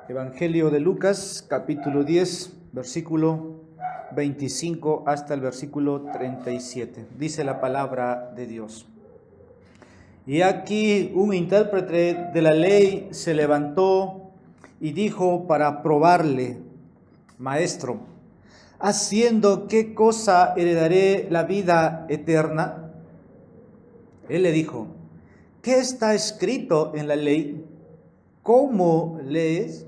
Evangelio de Lucas, capítulo 10, versículo 25 hasta el versículo 37. Dice la palabra de Dios. Y aquí un intérprete de la ley se levantó y dijo para probarle: Maestro, ¿haciendo qué cosa heredaré la vida eterna? Él le dijo: ¿qué está escrito en la ley? ¿Cómo lees?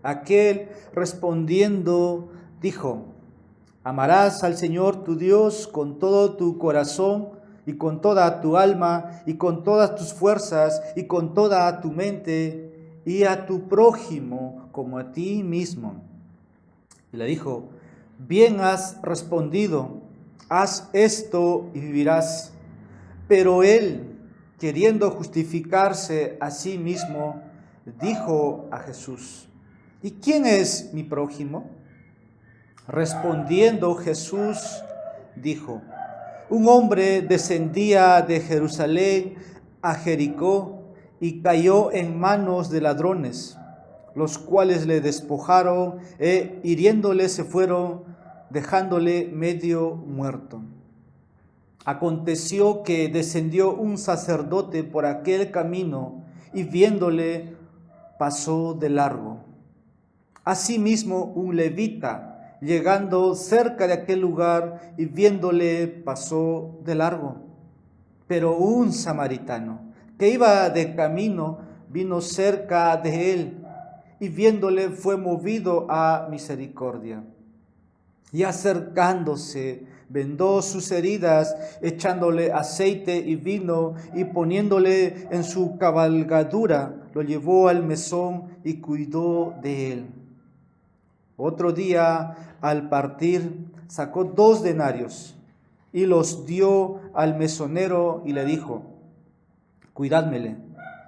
Aquel respondiendo dijo: amarás al Señor tu Dios con todo tu corazón y con toda tu alma y con todas tus fuerzas y con toda tu mente, y a tu prójimo como a ti mismo. Y le dijo: bien has respondido, haz esto y vivirás. Pero él, queriendo justificarse a sí mismo, dijo a Jesús: ¿y quién es mi prójimo? Respondiendo Jesús dijo: un hombre descendía de Jerusalén a Jericó y cayó en manos de ladrones, los cuales le despojaron e hiriéndole se fueron, dejándole medio muerto. Aconteció que descendió un sacerdote por aquel camino y viéndole pasó de largo. Asimismo un levita, llegando cerca de aquel lugar y viéndole pasó de largo. Pero un samaritano que iba de camino vino cerca de él y viéndole fue movido a misericordia. Y acercándose, vendó sus heridas, echándole aceite y vino, y poniéndole en su cabalgadura, lo llevó al mesón y cuidó de él. Otro día, al partir, sacó 2 denarios y los dio al mesonero y le dijo: cuidádmele,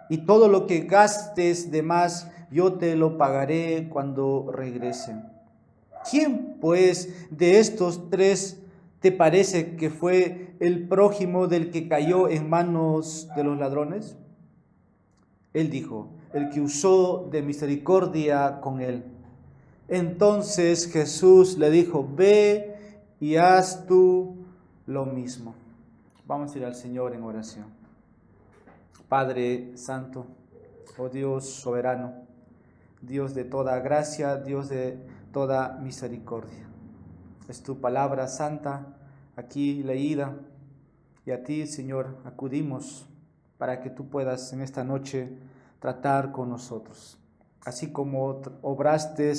y todo lo que gastes de más, yo te lo pagaré cuando regrese. ¿Quién, pues, de estos 3 te parece que fue el prójimo del que cayó en manos de los ladrones? Él dijo: el que usó de misericordia con él. Entonces Jesús le dijo: ve y haz tú lo mismo. Vamos a ir al Señor en oración. Padre Santo, oh Dios soberano, Dios de toda gracia, Dios de toda misericordia. Es tu palabra santa aquí leída y a ti, Señor, acudimos para que tú puedas en esta noche tratar con nosotros. Así como obraste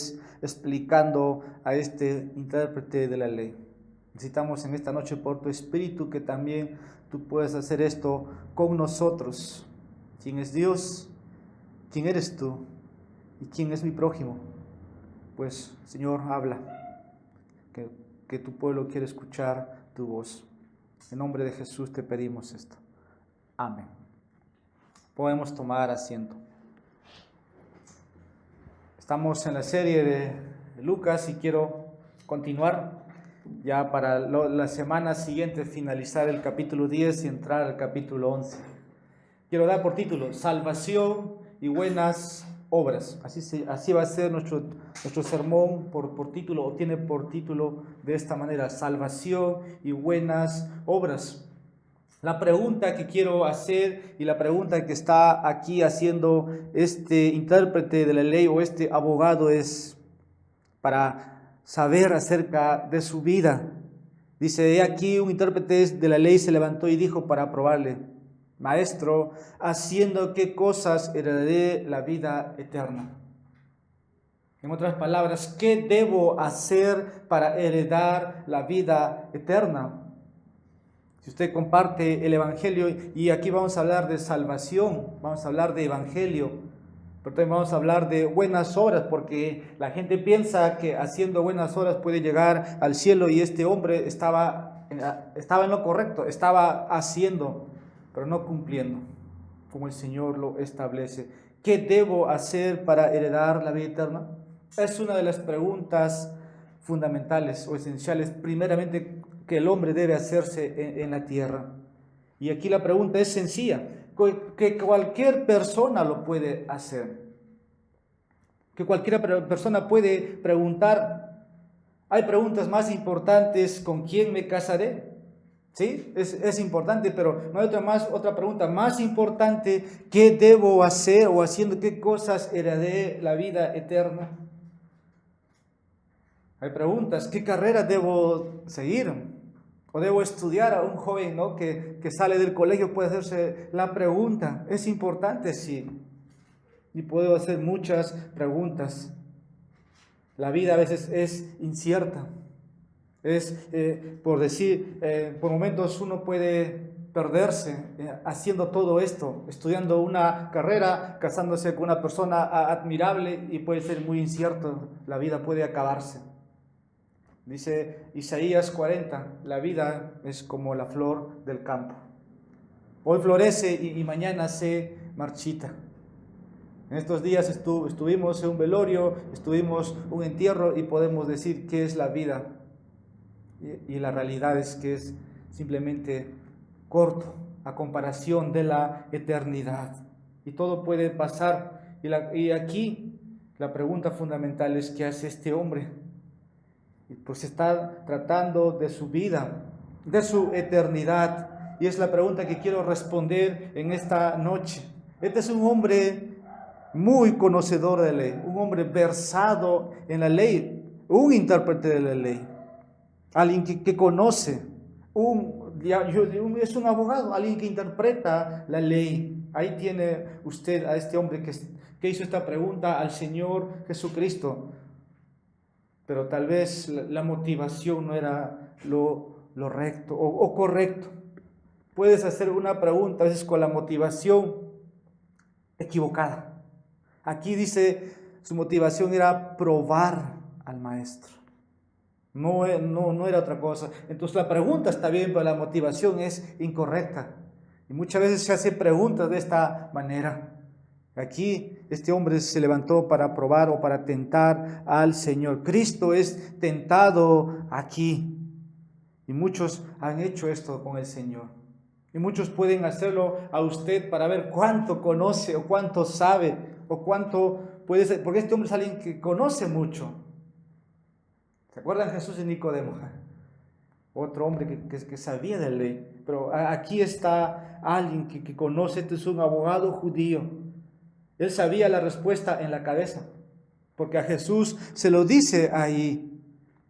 explicando a este intérprete de la ley. Necesitamos en esta noche por tu Espíritu que también tú puedas hacer esto con nosotros. ¿Quién es Dios? ¿Quién eres tú? ¿Y quién es mi prójimo? Pues, Señor, habla, que tu pueblo quiere escuchar tu voz. En nombre de Jesús te pedimos esto. Amén. Podemos tomar asiento. Estamos en la serie de Lucas y quiero continuar ya para la semana siguiente, finalizar el capítulo 10 y entrar al capítulo 11. Quiero dar por título: Salvación y buenas obras. Así va a ser nuestro sermón por título, o tiene por título de esta manera: Salvación y buenas obras. La pregunta que quiero hacer y la pregunta que está aquí haciendo este intérprete de la ley o este abogado es para saber acerca de su vida. Dice: he aquí un intérprete de la ley se levantó y dijo para probarle: Maestro, ¿haciendo qué cosas heredaré la vida eterna? En otras palabras, ¿qué debo hacer para heredar la vida eterna? Si usted comparte el Evangelio, y aquí vamos a hablar de salvación, vamos a hablar de Evangelio, pero también vamos a hablar de buenas obras, porque la gente piensa que haciendo buenas obras puede llegar al cielo, y este hombre estaba en lo correcto, estaba haciendo, pero no cumpliendo, como el Señor lo establece. ¿Qué debo hacer para heredar la vida eterna? Es una de las preguntas fundamentales o esenciales, primeramente, que el hombre debe hacerse en la tierra. Y aquí la pregunta es sencilla, que cualquier persona lo puede hacer. que cualquier persona puede preguntar. Hay preguntas más importantes: ¿con quién me casaré? Sí, es importante, pero no hay otra pregunta más importante: ¿qué debo hacer o haciendo qué cosas heredaré la vida eterna? Hay preguntas: ¿qué carrera debo seguir? ¿O debo estudiar? A un joven, ¿no?, que sale del colegio puede hacerse la pregunta. Es importante, sí. Y puedo hacer muchas preguntas. La vida a veces es incierta. Por momentos uno puede perderse haciendo todo esto, estudiando una carrera, casándose con una persona admirable, y puede ser muy incierto. La vida puede acabarse. Dice Isaías 40, la vida es como la flor del campo. Hoy florece y mañana se marchita. En estos días estuvimos en un velorio, estuvimos en un entierro, y podemos decir qué es la vida. Y la realidad es que es simplemente corto a comparación de la eternidad. Y todo puede pasar. Y aquí la pregunta fundamental es: ¿qué hace este hombre? Pues está tratando de su vida, de su eternidad. Y es la pregunta que quiero responder en esta noche. Este es un hombre muy conocedor de la ley, un hombre versado en la ley, un intérprete de la ley, alguien que conoce, es un abogado, alguien que interpreta la ley. Ahí tiene usted a este hombre que hizo esta pregunta al Señor Jesucristo. Pero tal vez la motivación no era lo recto o correcto. Puedes hacer una pregunta a veces con la motivación equivocada. Aquí dice, su motivación era probar al maestro. No era otra cosa. Entonces la pregunta está bien, pero la motivación es incorrecta. Y muchas veces se hace preguntas de esta manera. Aquí este hombre se levantó para probar o para tentar al Señor. Cristo es tentado aquí. Y muchos han hecho esto con el Señor. Y muchos pueden hacerlo a usted para ver cuánto conoce o cuánto sabe o cuánto puede ser. Porque este hombre es alguien que conoce mucho. ¿Se acuerdan Jesús y Nicodemo? Otro hombre que sabía de ley. Pero aquí está alguien que conoce. Este es un abogado judío. Él sabía la respuesta en la cabeza, porque a Jesús se lo dice ahí,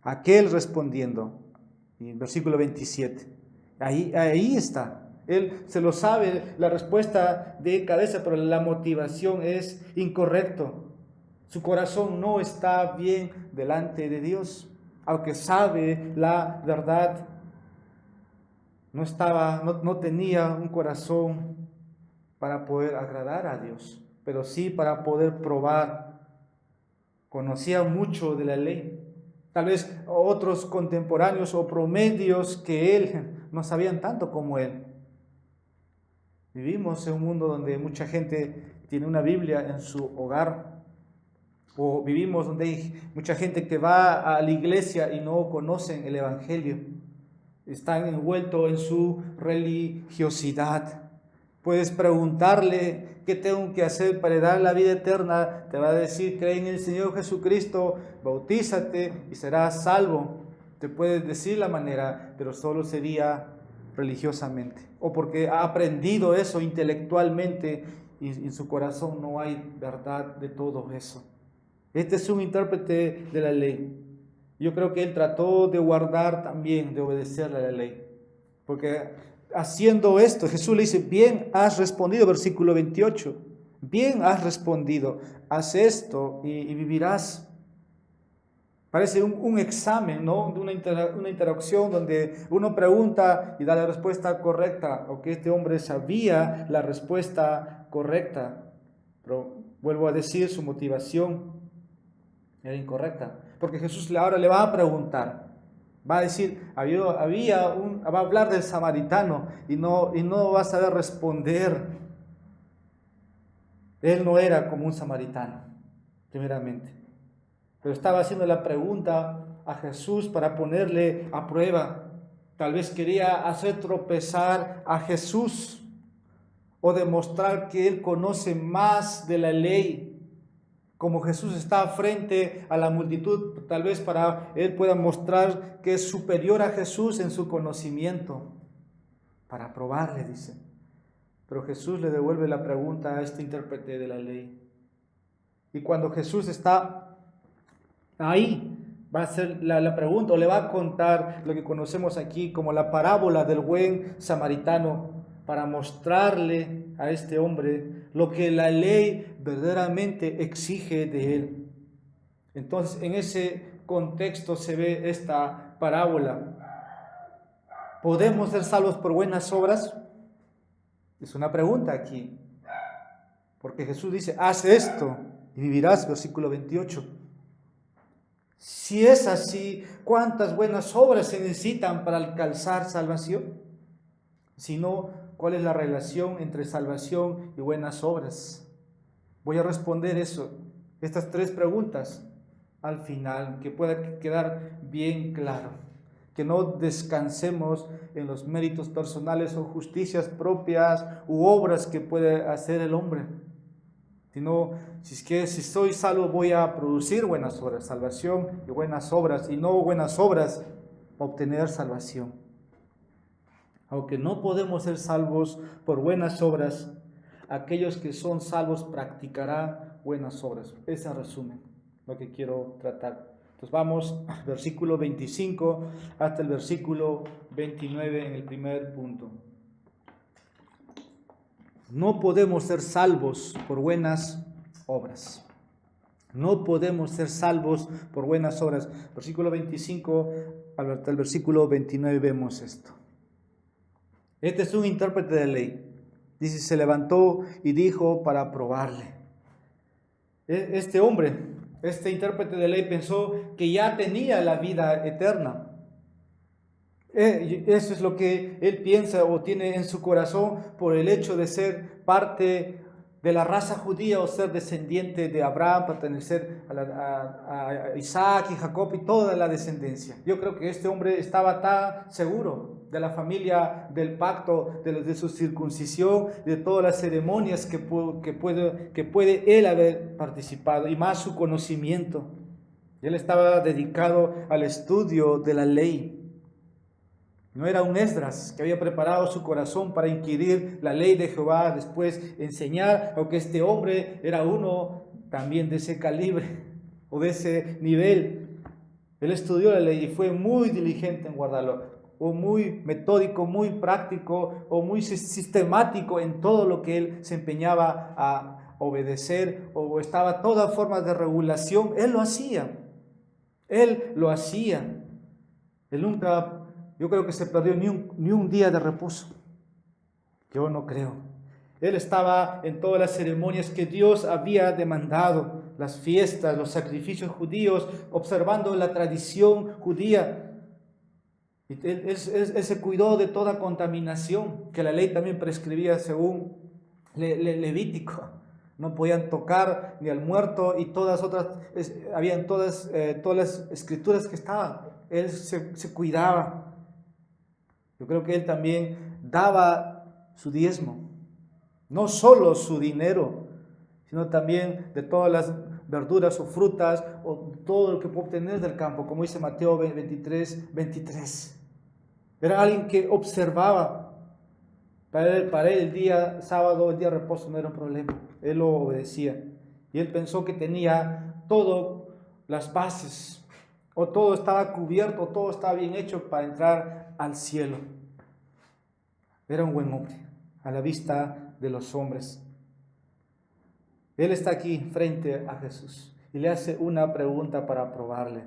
aquel respondiendo, en versículo 27. Ahí está. Él se lo sabe la respuesta de cabeza, pero la motivación es incorrecto. Su corazón no está bien delante de Dios, aunque sabe la verdad. No tenía un corazón para poder agradar a Dios, pero sí para poder probar. Conocía mucho de la ley. Tal vez otros contemporáneos o promedios que él no sabían tanto como él. Vivimos en un mundo donde mucha gente tiene una Biblia en su hogar, o vivimos donde hay mucha gente que va a la iglesia y no conocen el Evangelio. Están envueltos en su religiosidad. Puedes preguntarle: ¿qué tengo que hacer para dar la vida eterna? Te va a decir: cree en el Señor Jesucristo, bautízate y serás salvo. Te puedes decir la manera, pero solo sería religiosamente, o porque ha aprendido eso intelectualmente y en su corazón no hay verdad de todo eso. Este es un intérprete de la ley. Yo creo que él trató de guardar también, de obedecerle a la ley, porque haciendo esto, Jesús le dice: bien has respondido, versículo 28, bien has respondido, haz esto y vivirás. Parece un examen, ¿no? Una interacción donde uno pregunta y da la respuesta correcta, o que este hombre sabía la respuesta correcta, pero vuelvo a decir, su motivación era incorrecta, porque Jesús ahora le va a preguntar. Va a decir, va a hablar del samaritano y no va a saber responder. Él no era como un samaritano, primeramente. Pero estaba haciendo la pregunta a Jesús para ponerle a prueba. Tal vez quería hacer tropezar a Jesús o demostrar que él conoce más de la ley, Como Jesús está frente a la multitud, tal vez para él pueda mostrar que es superior a Jesús en su conocimiento, para probarle, dice. Pero Jesús le devuelve la pregunta a este intérprete de la ley. Y cuando Jesús está ahí, va a hacer la pregunta o le va a contar lo que conocemos aquí como la parábola del buen samaritano, para mostrarle a este hombre lo que la ley verdaderamente exige de él. Entonces, en ese contexto se ve esta parábola. ¿Podemos ser salvos por buenas obras? Es una pregunta aquí. Porque Jesús dice, haz esto y vivirás, versículo 28. Si es así, ¿cuántas buenas obras se necesitan para alcanzar salvación? Si no, ¿cuál es la relación entre salvación y buenas obras? Voy a responder estas 3 preguntas al final, que pueda quedar bien claro. Que no descansemos en los méritos personales o justicias propias u obras que puede hacer el hombre. Sino, si soy salvo voy a producir buenas obras, salvación y buenas obras, y no buenas obras, obtener salvación. Aunque no podemos ser salvos por buenas obras, aquellos que son salvos practicarán buenas obras. Ese resumen lo que quiero tratar. Entonces vamos al versículo 25 hasta el versículo 29 en el primer punto. No podemos ser salvos por buenas obras. No podemos ser salvos por buenas obras. Versículo 25 al versículo 29 vemos esto. Este es un intérprete de ley. Dice, se levantó y dijo para probarle. Este hombre, este intérprete de ley pensó que ya tenía la vida eterna. Eso es lo que él piensa o tiene en su corazón por el hecho de ser parte de la raza judía o ser descendiente de Abraham, pertenecer a Isaac y Jacob y toda la descendencia. Yo creo que este hombre estaba tan seguro de la familia, del pacto, de su circuncisión, de todas las ceremonias que puede él haber participado, y más su conocimiento. Él estaba dedicado al estudio de la ley. No era un Esdras que había preparado su corazón para inquirir la ley de Jehová, después enseñar, aunque este hombre era uno también de ese calibre o de ese nivel. Él estudió la ley y fue muy diligente en guardarlo, o muy metódico, muy práctico, o muy sistemático en todo lo que él se empeñaba a obedecer, o estaba toda forma de regulación. Él lo hacía. Él lo hacía. Él nunca... Yo creo que se perdió ni un día de reposo. Yo no creo. Él estaba en todas las ceremonias que Dios había demandado, las fiestas, los sacrificios judíos, observando la tradición judía. Él se cuidó de toda contaminación que la ley también prescribía según Levítico. No podían tocar ni al muerto y habían todas las escrituras que estaban. Él se cuidaba. Yo creo que él también daba su diezmo, no solo su dinero, sino también de todas las verduras o frutas o todo lo que puede obtener del campo, como dice Mateo 23. Era alguien que observaba. Para él el día sábado, el día de reposo no era un problema, él lo obedecía. Y él pensó que tenía todas las bases, o todo estaba cubierto, todo estaba bien hecho para entrar al cielo. Era un buen hombre a la vista de los hombres. Él está aquí frente a Jesús y le hace una pregunta para probarle.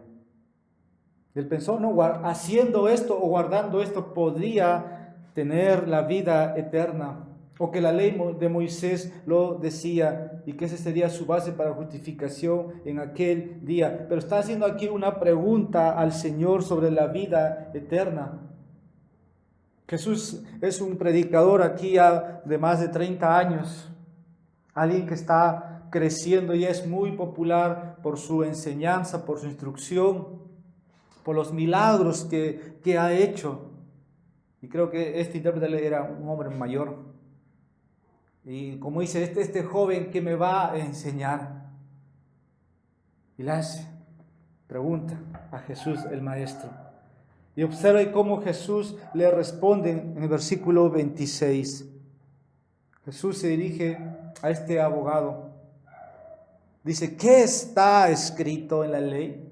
Él pensó, no, haciendo esto o guardando esto podría tener la vida eterna, o que la ley de Moisés lo decía y que esa sería su base para justificación en aquel día. Pero está haciendo aquí una pregunta al Señor sobre la vida eterna. Jesús es un predicador aquí de más de 30 años, alguien que está creciendo y es muy popular por su enseñanza, por su instrucción, por los milagros que ha hecho. Y creo que este intérprete era un hombre mayor. Y como dice, este joven que me va a enseñar. y le hace pregunta a Jesús el Maestro. Y observe cómo Jesús le responde en el versículo 26. Jesús se dirige a este abogado. Dice, ¿qué está escrito en la ley?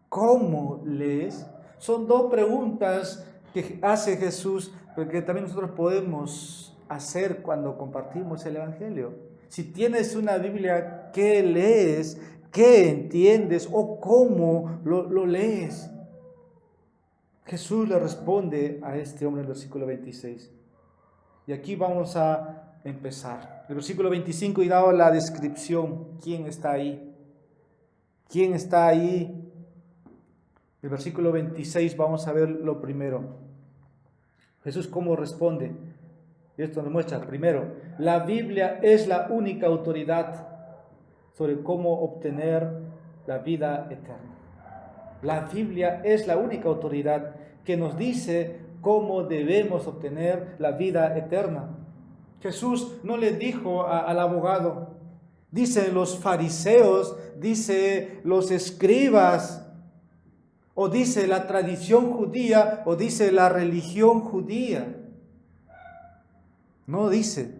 ¿Cómo lees? Son dos preguntas que hace Jesús, pero que también nosotros podemos hacer cuando compartimos el Evangelio. Si tienes una Biblia, ¿qué lees? ¿Qué entiendes? ¿O cómo lo lees? Jesús le responde a este hombre en el versículo 26. Y aquí vamos a empezar. El versículo 25 y dado la descripción. ¿Quién está ahí? ¿Quién está ahí? El versículo 26 vamos a ver lo primero. Jesús cómo responde. Y esto nos muestra, primero, la Biblia es la única autoridad sobre cómo obtener la vida eterna. La Biblia es la única autoridad que nos dice cómo debemos obtener la vida eterna. Jesús no le dijo al abogado, dice los fariseos, dice los escribas, o dice la tradición judía, o dice la religión judía. No dice.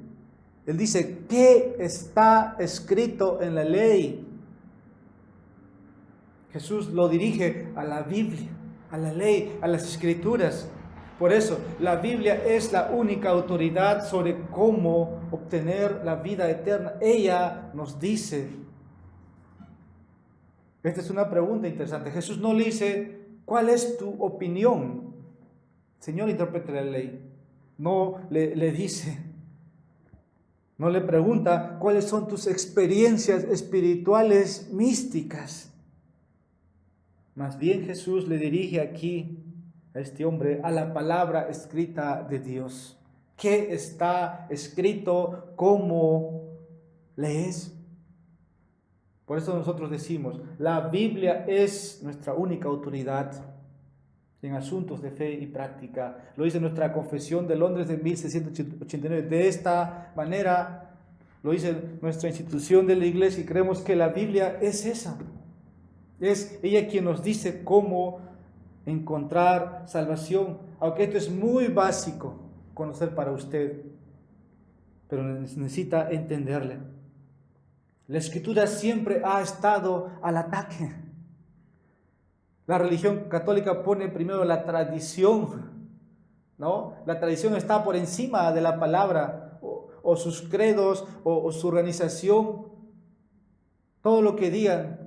Él dice, ¿qué está escrito en la ley? Jesús lo dirige a la Biblia, a la ley, a las escrituras. Por eso, la Biblia es la única autoridad sobre cómo obtener la vida eterna. Ella nos dice. Esta es una pregunta interesante. Jesús no le dice, ¿cuál es tu opinión? Señor, intérprete la ley. No le dice, no le pregunta, ¿cuáles son tus experiencias espirituales místicas? Más bien Jesús le dirige aquí a este hombre a la palabra escrita de Dios. ¿Qué está escrito? ¿Cómo lees? Por eso nosotros decimos, la Biblia es nuestra única autoridad en asuntos de fe y práctica. Lo dice nuestra Confesión de Londres de 1689. De esta manera lo dice nuestra institución de la iglesia y creemos que la Biblia es esa. Es ella quien nos dice cómo encontrar salvación. Aunque esto es muy básico conocer para usted, pero necesita entenderle. La Escritura siempre ha estado al ataque. La religión católica pone primero la tradición, ¿no? La tradición está por encima de la palabra, o sus credos, o su organización, todo lo que digan.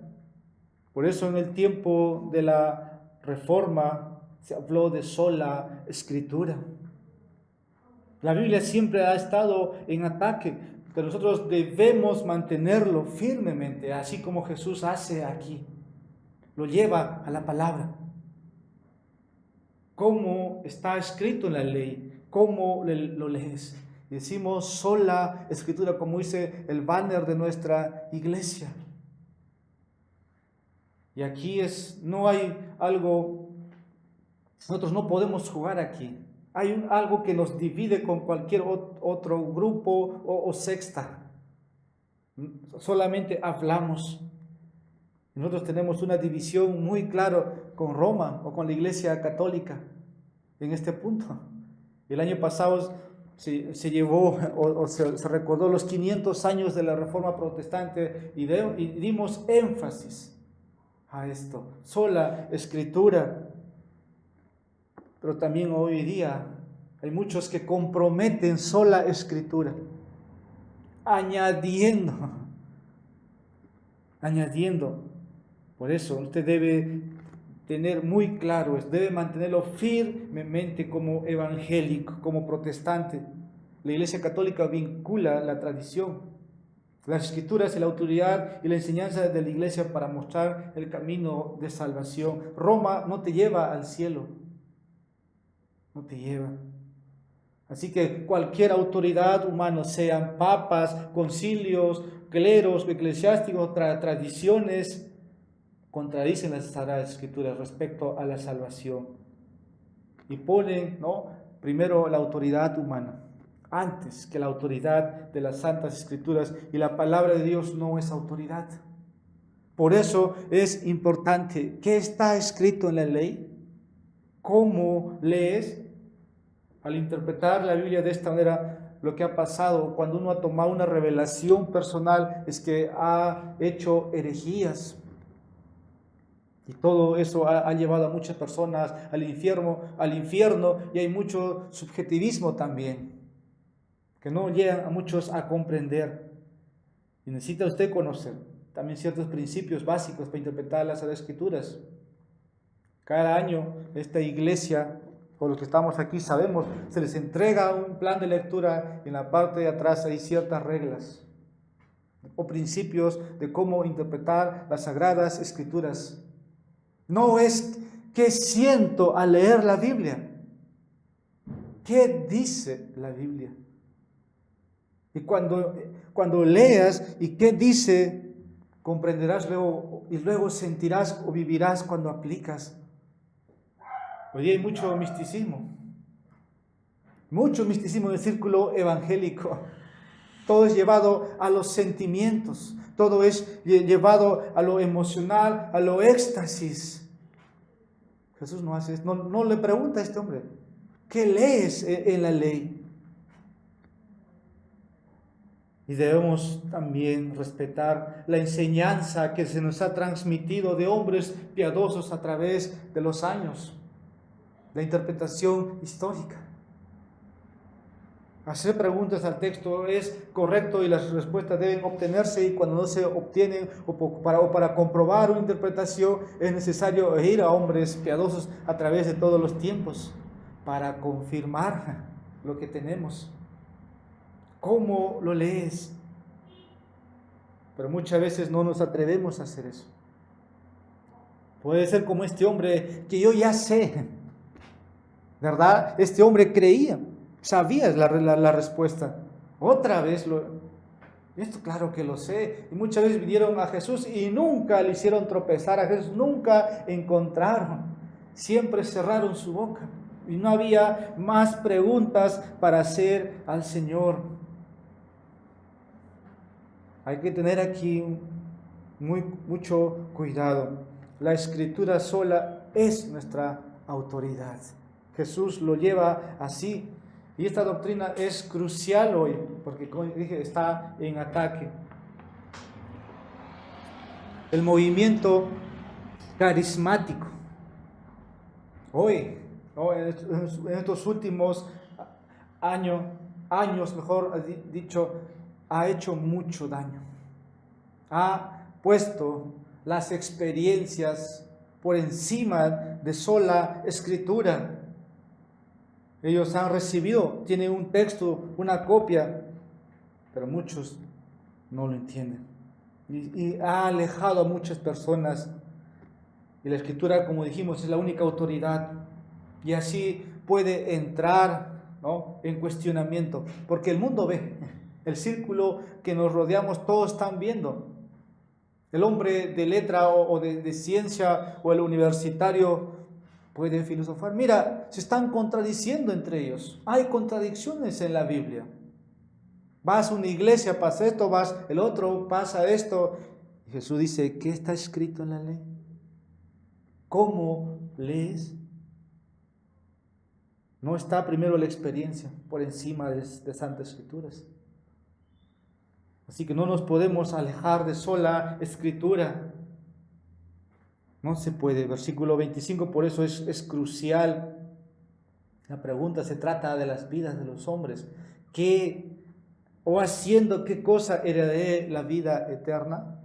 Por eso en el tiempo de la Reforma se habló de sola Escritura. La Biblia siempre ha estado en ataque, pero nosotros debemos mantenerlo firmemente, así como Jesús hace aquí. Lo lleva a la palabra. ¿Cómo está escrito en la ley? ¿Cómo lo lees? Decimos sola Escritura, como dice el banner de nuestra iglesia. Y aquí no hay algo, nosotros no podemos jugar aquí. Hay algo que nos divide con cualquier otro grupo o secta. Solamente hablamos. Nosotros tenemos una división muy clara con Roma o con la Iglesia Católica en este punto. El año pasado se llevó o se recordó los 500 años de la Reforma Protestante y dimos énfasis a esto. Sola Escritura. Pero también hoy día hay muchos que comprometen sola Escritura, añadiendo. Por eso usted debe tener muy claro, debe mantenerlo firmemente como evangélico, como protestante. La Iglesia Católica vincula la tradición, las Escrituras y la autoridad y la enseñanza de la Iglesia para mostrar el camino de salvación. Roma no te lleva al cielo. No te lleva. Así que cualquier autoridad humana, sean papas, concilios, cleros, eclesiásticos, tradiciones, contradicen las Sagradas Escrituras respecto a la salvación. Y ponen, ¿no?, primero la autoridad humana. antes que la autoridad de las Santas Escrituras, y la palabra de Dios no es autoridad. Por eso es importante, ¿qué está escrito en la ley? ¿Cómo lees? Al interpretar la Biblia de esta manera, lo que ha pasado cuando uno ha tomado una revelación personal es que ha hecho herejías. Y todo eso ha llevado a muchas personas al infierno, y hay mucho subjetivismo también, que no llegan a muchos a comprender. Y necesita usted conocer también ciertos principios básicos para interpretar las Escrituras. Cada año esta iglesia, o los que estamos aquí sabemos, se les entrega un plan de lectura y en la parte de atrás hay ciertas reglas o principios de cómo interpretar las Sagradas Escrituras. No es qué siento al leer la Biblia, qué dice la Biblia. Y cuando leas y qué dice, comprenderás luego, y luego sentirás o vivirás cuando aplicas. Hoy hay mucho misticismo en el círculo evangélico. Todo es llevado a los sentimientos, todo es llevado a lo emocional, a lo éxtasis. Jesús no hace esto, no le pregunta a este hombre, ¿qué lees en la ley? Y debemos también respetar la enseñanza que se nos ha transmitido de hombres piadosos a través de los años, la interpretación histórica. Hacer preguntas al texto es correcto y las respuestas deben obtenerse, y cuando no se obtienen o para comprobar una interpretación es necesario ir a hombres piadosos a través de todos los tiempos para confirmar lo que tenemos. ¿Cómo lo lees? Pero muchas veces no nos atrevemos a hacer eso. Puede ser como este hombre que yo ya sé, ¿verdad? Este hombre creía, sabía la respuesta. Otra vez, esto claro que lo sé. Y muchas veces vinieron a Jesús y nunca le hicieron tropezar a Jesús, nunca encontraron. Siempre cerraron su boca y no había más preguntas para hacer al Señor. Hay que tener aquí mucho cuidado. La Escritura sola es nuestra autoridad. Jesús lo lleva así. Y esta doctrina es crucial hoy, porque como dije, está en ataque. El movimiento carismático. Hoy, en estos últimos años, mejor dicho, ha hecho mucho daño. Ha puesto las experiencias por encima de sola Escritura. Ellos han recibido, tienen un texto, una copia, pero muchos no lo entienden. Y ha alejado a muchas personas. Y la Escritura, como dijimos, es la única autoridad. Y así puede entrar, ¿no?, en cuestionamiento. Porque el mundo ve, el círculo que nos rodeamos, todos están viendo. El hombre de letra o de ciencia o el universitario puede filosofar. Mira, se están contradiciendo entre ellos. Hay contradicciones en la Biblia. Vas a una iglesia, pasa esto, vas el otro, pasa esto. Y Jesús dice, ¿qué está escrito en la ley? ¿Cómo lees? No está primero la experiencia por encima de Santas Escrituras. Así que no nos podemos alejar de sola Escritura. No se puede. Versículo 25, por eso es crucial. La pregunta se trata de las vidas de los hombres. Haciendo qué cosa heredaré la vida eterna?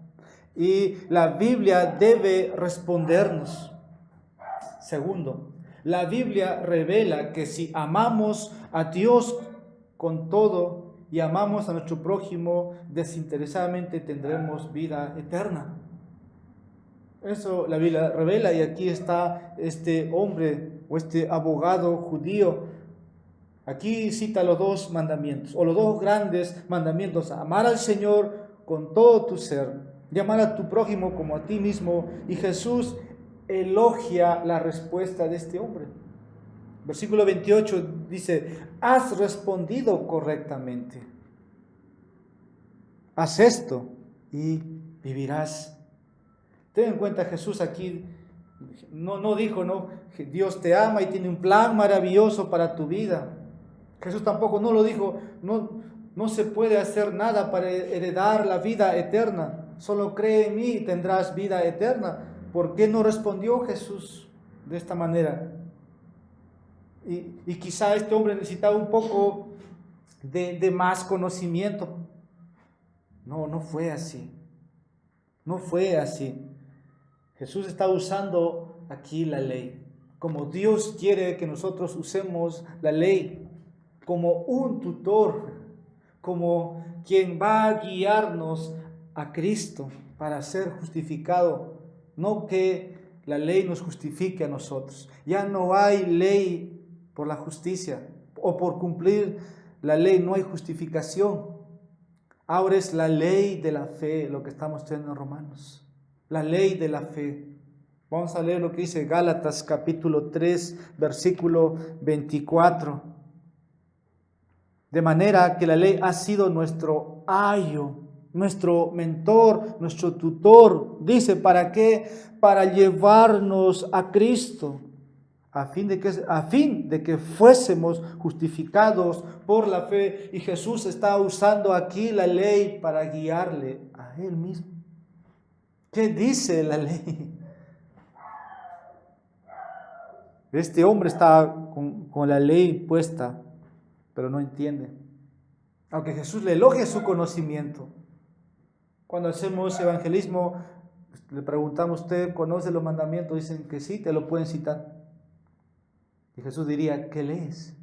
Y la Biblia debe respondernos. Segundo, la Biblia revela que si amamos a Dios con todo y amamos a nuestro prójimo desinteresadamente, tendremos vida eterna. Eso la Biblia revela, y aquí está este hombre o este abogado judío. Aquí cita los dos mandamientos, o los dos grandes mandamientos: amar al Señor con todo tu ser y amar a tu prójimo como a ti mismo. Y Jesús elogia la respuesta de este hombre. Versículo 28 dice, has respondido correctamente. Haz esto y vivirás. Ten en cuenta, Jesús aquí no dijo, no, que Dios te ama y tiene un plan maravilloso para tu vida. Jesús tampoco no lo dijo, no se puede hacer nada para heredar la vida eterna. Solo cree en mí y tendrás vida eterna. ¿Por qué no respondió Jesús de esta manera? Y quizá este hombre necesitaba un poco de más conocimiento. No fue así. No fue así. Jesús está usando aquí la ley. Como Dios quiere que nosotros usemos la ley. Como un tutor. Como quien va a guiarnos a Cristo para ser justificado. No que la ley nos justifique a nosotros. Ya no hay ley por la justicia o por cumplir la ley, no hay justificación. Ahora es la ley de la fe, lo que estamos estudiando en Romanos. La ley de la fe. Vamos a leer lo que dice Gálatas capítulo 3, versículo 24. De manera que la ley ha sido nuestro ayo, nuestro mentor, nuestro tutor. Dice, ¿para qué? Para llevarnos a Cristo. A fin de que fuésemos justificados por la fe. Y Jesús está usando aquí la ley para guiarle a Él mismo. ¿Qué dice la ley? Este hombre está con la ley puesta, pero no entiende. Aunque Jesús le elogia su conocimiento. Cuando hacemos evangelismo, le preguntamos, ¿usted conoce los mandamientos? Dicen que sí, te lo pueden citar. Y Jesús diría, ¿qué lees?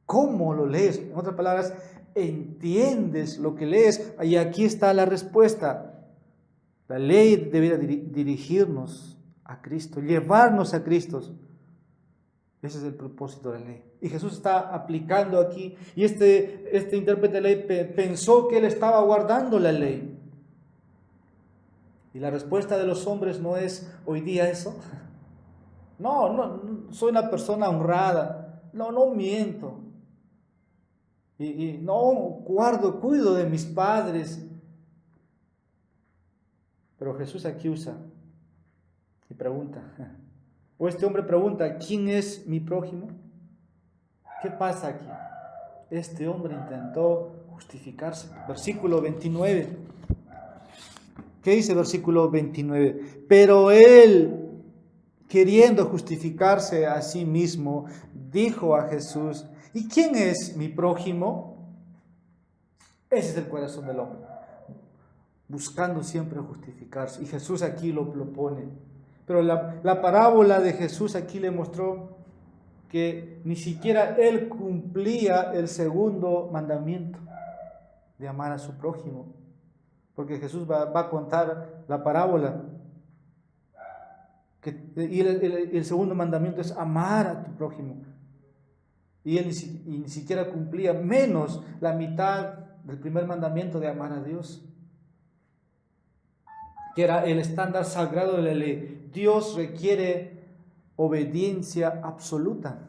¿Cómo lo lees? En otras palabras, ¿entiendes lo que lees? Y aquí está la respuesta. La ley debería dirigirnos a Cristo, llevarnos a Cristo. Ese es el propósito de la ley. Y Jesús está aplicando aquí. Y este intérprete de ley pensó que él estaba guardando la ley. Y la respuesta de los hombres no es hoy día eso. No, soy una persona honrada. No miento. Y no cuido de mis padres. Pero Jesús aquí usa y pregunta. O este hombre pregunta, ¿quién es mi prójimo? ¿Qué pasa aquí? Este hombre intentó justificarse. Versículo 29. ¿Qué dice versículo 29? Pero él, queriendo justificarse a sí mismo, dijo a Jesús, ¿y quién es mi prójimo? Ese es el corazón del hombre, buscando siempre justificarse. Y Jesús aquí lo pone. Pero la parábola de Jesús aquí le mostró que ni siquiera él cumplía el segundo mandamiento de amar a su prójimo. Porque Jesús va a contar la parábola. Y el segundo mandamiento es amar a tu prójimo. Y él ni siquiera cumplía menos la mitad del primer mandamiento de amar a Dios, que era el estándar sagrado de la ley. Dios requiere obediencia absoluta.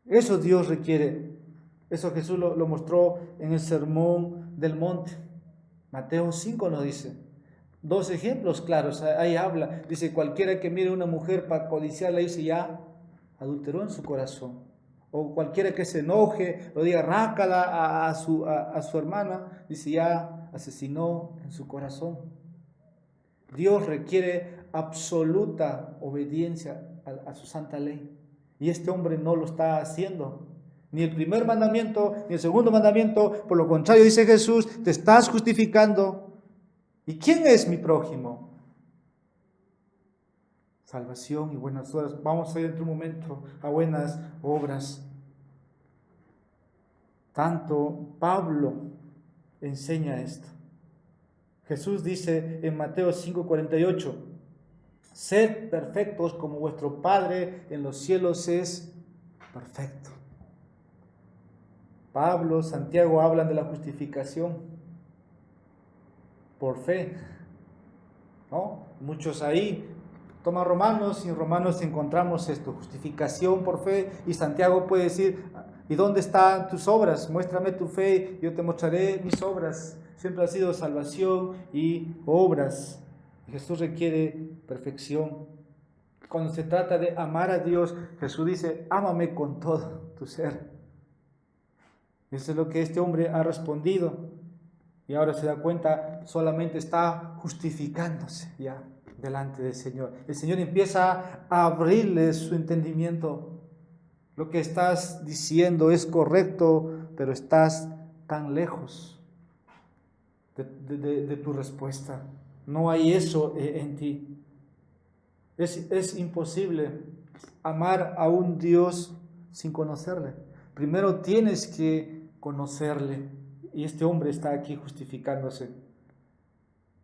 Eso Dios requiere. Eso Jesús lo mostró en el Sermón del Monte. Mateo 5 nos dice. Dos ejemplos claros, ahí habla. Dice, cualquiera que mire a una mujer para codiciarla, dice, ya adulteró en su corazón. O cualquiera que se enoje, lo diga, rácala a su hermana, dice, ya asesinó en su corazón. Dios requiere absoluta obediencia a su santa ley. Y este hombre no lo está haciendo. Ni el primer mandamiento, ni el segundo mandamiento. Por lo contrario, dice Jesús, te estás justificando. ¿Y quién es mi prójimo? Salvación y buenas obras. Vamos a ir en un momento a buenas obras. Tanto Pablo enseña esto. Jesús dice en Mateo 5:48, sed perfectos como vuestro Padre en los cielos es perfecto. Pablo, Santiago hablan de la justificación por fe, ¿no? Muchos ahí Toma Romanos, y en Romanos encontramos esto, justificación por fe, y Santiago puede decir, ¿y dónde están tus obras? Muéstrame tu fe, yo te mostraré mis obras. Siempre ha sido salvación y obras. Jesús requiere perfección. Cuando se trata de amar a Dios, Jesús dice, ámame con todo tu ser. Eso es lo que este hombre ha respondido. Y ahora se da cuenta, solamente está justificándose ya delante del Señor. El Señor empieza a abrirle su entendimiento. Lo que estás diciendo es correcto, pero estás tan lejos de tu respuesta. No hay eso en ti. Es imposible amar a un Dios sin conocerle. Primero tienes que conocerle. Y este hombre está aquí justificándose.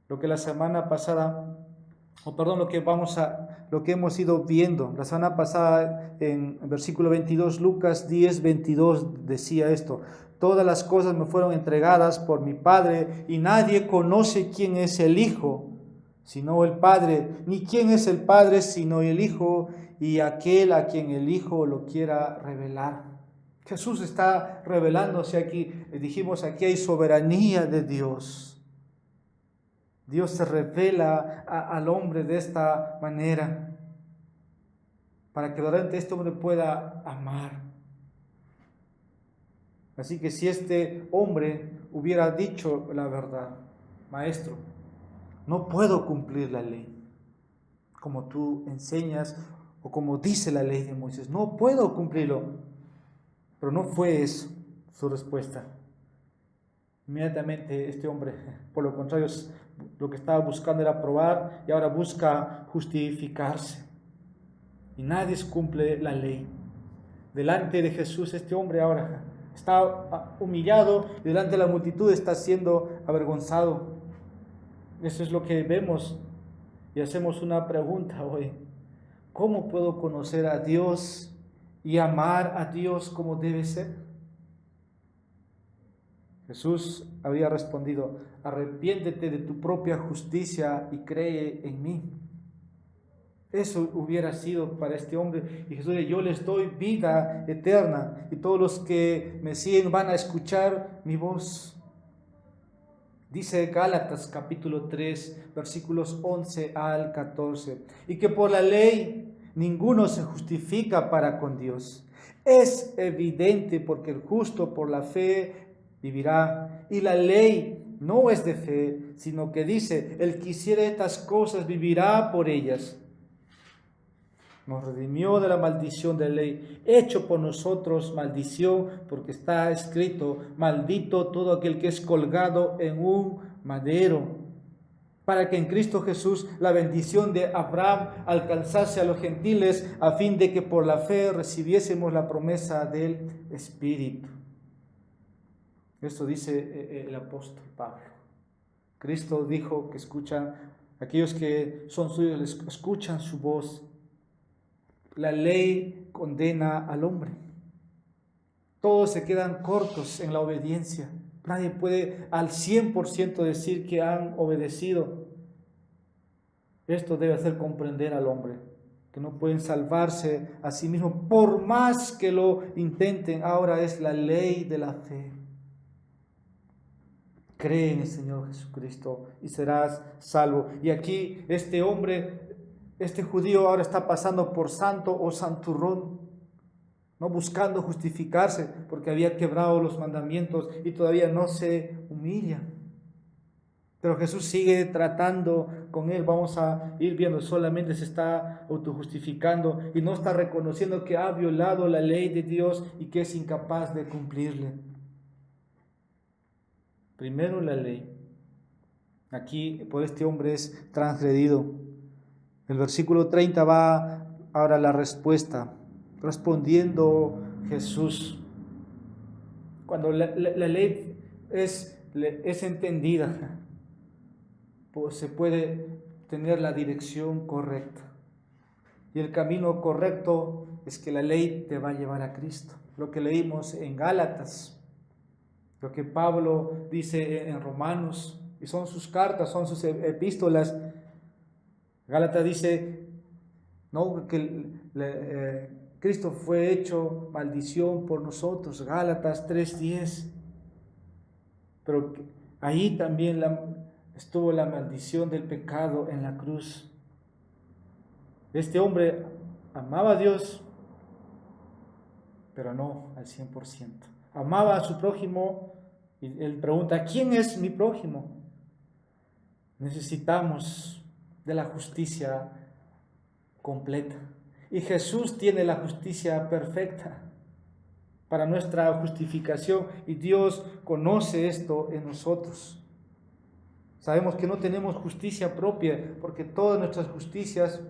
Lo que la semana pasada, lo que hemos ido viendo. La semana pasada en versículo 22, Lucas 10, 22 decía esto. Todas las cosas me fueron entregadas por mi Padre y nadie conoce quién es el Hijo, sino el Padre, ni quién es el Padre, sino el Hijo y aquel a quien el Hijo lo quiera revelar. Jesús está revelándose aquí. Dijimos, aquí hay soberanía de Dios. Dios se revela al hombre de esta manera para que durante este hombre pueda amar. Así que si este hombre hubiera dicho la verdad, maestro, no puedo cumplir la ley como tú enseñas o como dice la ley de Moisés, no puedo cumplirlo. Pero no fue eso su respuesta. Inmediatamente este hombre, por lo contrario, lo que estaba buscando era probar y ahora busca justificarse. Y nadie cumple la ley. Delante de Jesús este hombre ahora está humillado y delante de la multitud está siendo avergonzado. Eso es lo que vemos y hacemos una pregunta hoy. ¿Cómo puedo conocer a Dios y amar a Dios como debe ser? Jesús había respondido, arrepiéntete de tu propia justicia y cree en mí. Eso hubiera sido para este hombre. Y Jesús dice, yo les doy vida eterna y todos los que me siguen van a escuchar mi voz. Dice Gálatas capítulo 3, versículos 11 al 14, y que por la ley ninguno se justifica para con Dios. Es evidente porque el justo por la fe vivirá. Y la ley no es de fe, sino que dice, el que hiciere estas cosas vivirá por ellas. Nos redimió de la maldición de la ley, hecho por nosotros maldición, porque está escrito, maldito todo aquel que es colgado en un madero, para que en Cristo Jesús la bendición de Abraham alcanzase a los gentiles, a fin de que por la fe recibiésemos la promesa del Espíritu. Esto dice el apóstol Pablo. Cristo dijo que escuchan, aquellos que son suyos les escuchan su voz. La ley condena al hombre. Todos se quedan cortos en la obediencia. Nadie puede al 100% decir que han obedecido. Esto debe hacer comprender al hombre que no pueden salvarse a sí mismos por más que lo intenten. Ahora es la ley de la fe. Cree en el Señor Jesucristo y serás salvo. Y aquí este hombre, este judío ahora está pasando por santo o santurrón, no buscando justificarse porque había quebrado los mandamientos y todavía no se humilla. Pero Jesús sigue tratando con él. Vamos a ir viendo, solamente se está autojustificando y no está reconociendo que ha violado la ley de Dios y que es incapaz de cumplirle. Primero la ley. Aquí por este hombre es transgredido. El versículo 30 va ahora la respuesta. Respondiendo Jesús. Cuando la ley es entendida, pues se puede tener la dirección correcta. Y el camino correcto es que la ley te va a llevar a Cristo. Lo que leímos en Gálatas, lo que Pablo dice en Romanos, y son sus cartas, son sus epístolas. Gálatas dice, ¿no? Que Cristo fue hecho maldición por nosotros, Gálatas 3:10. Pero ahí también estuvo la maldición del pecado en la cruz. Este hombre amaba a Dios, pero no al 100%. Amaba a su prójimo y él pregunta, ¿quién es mi prójimo? Necesitamos de la justicia completa. Y Jesús tiene la justicia perfecta para nuestra justificación y Dios conoce esto en nosotros. Sabemos que no tenemos justicia propia porque todas nuestras justicias,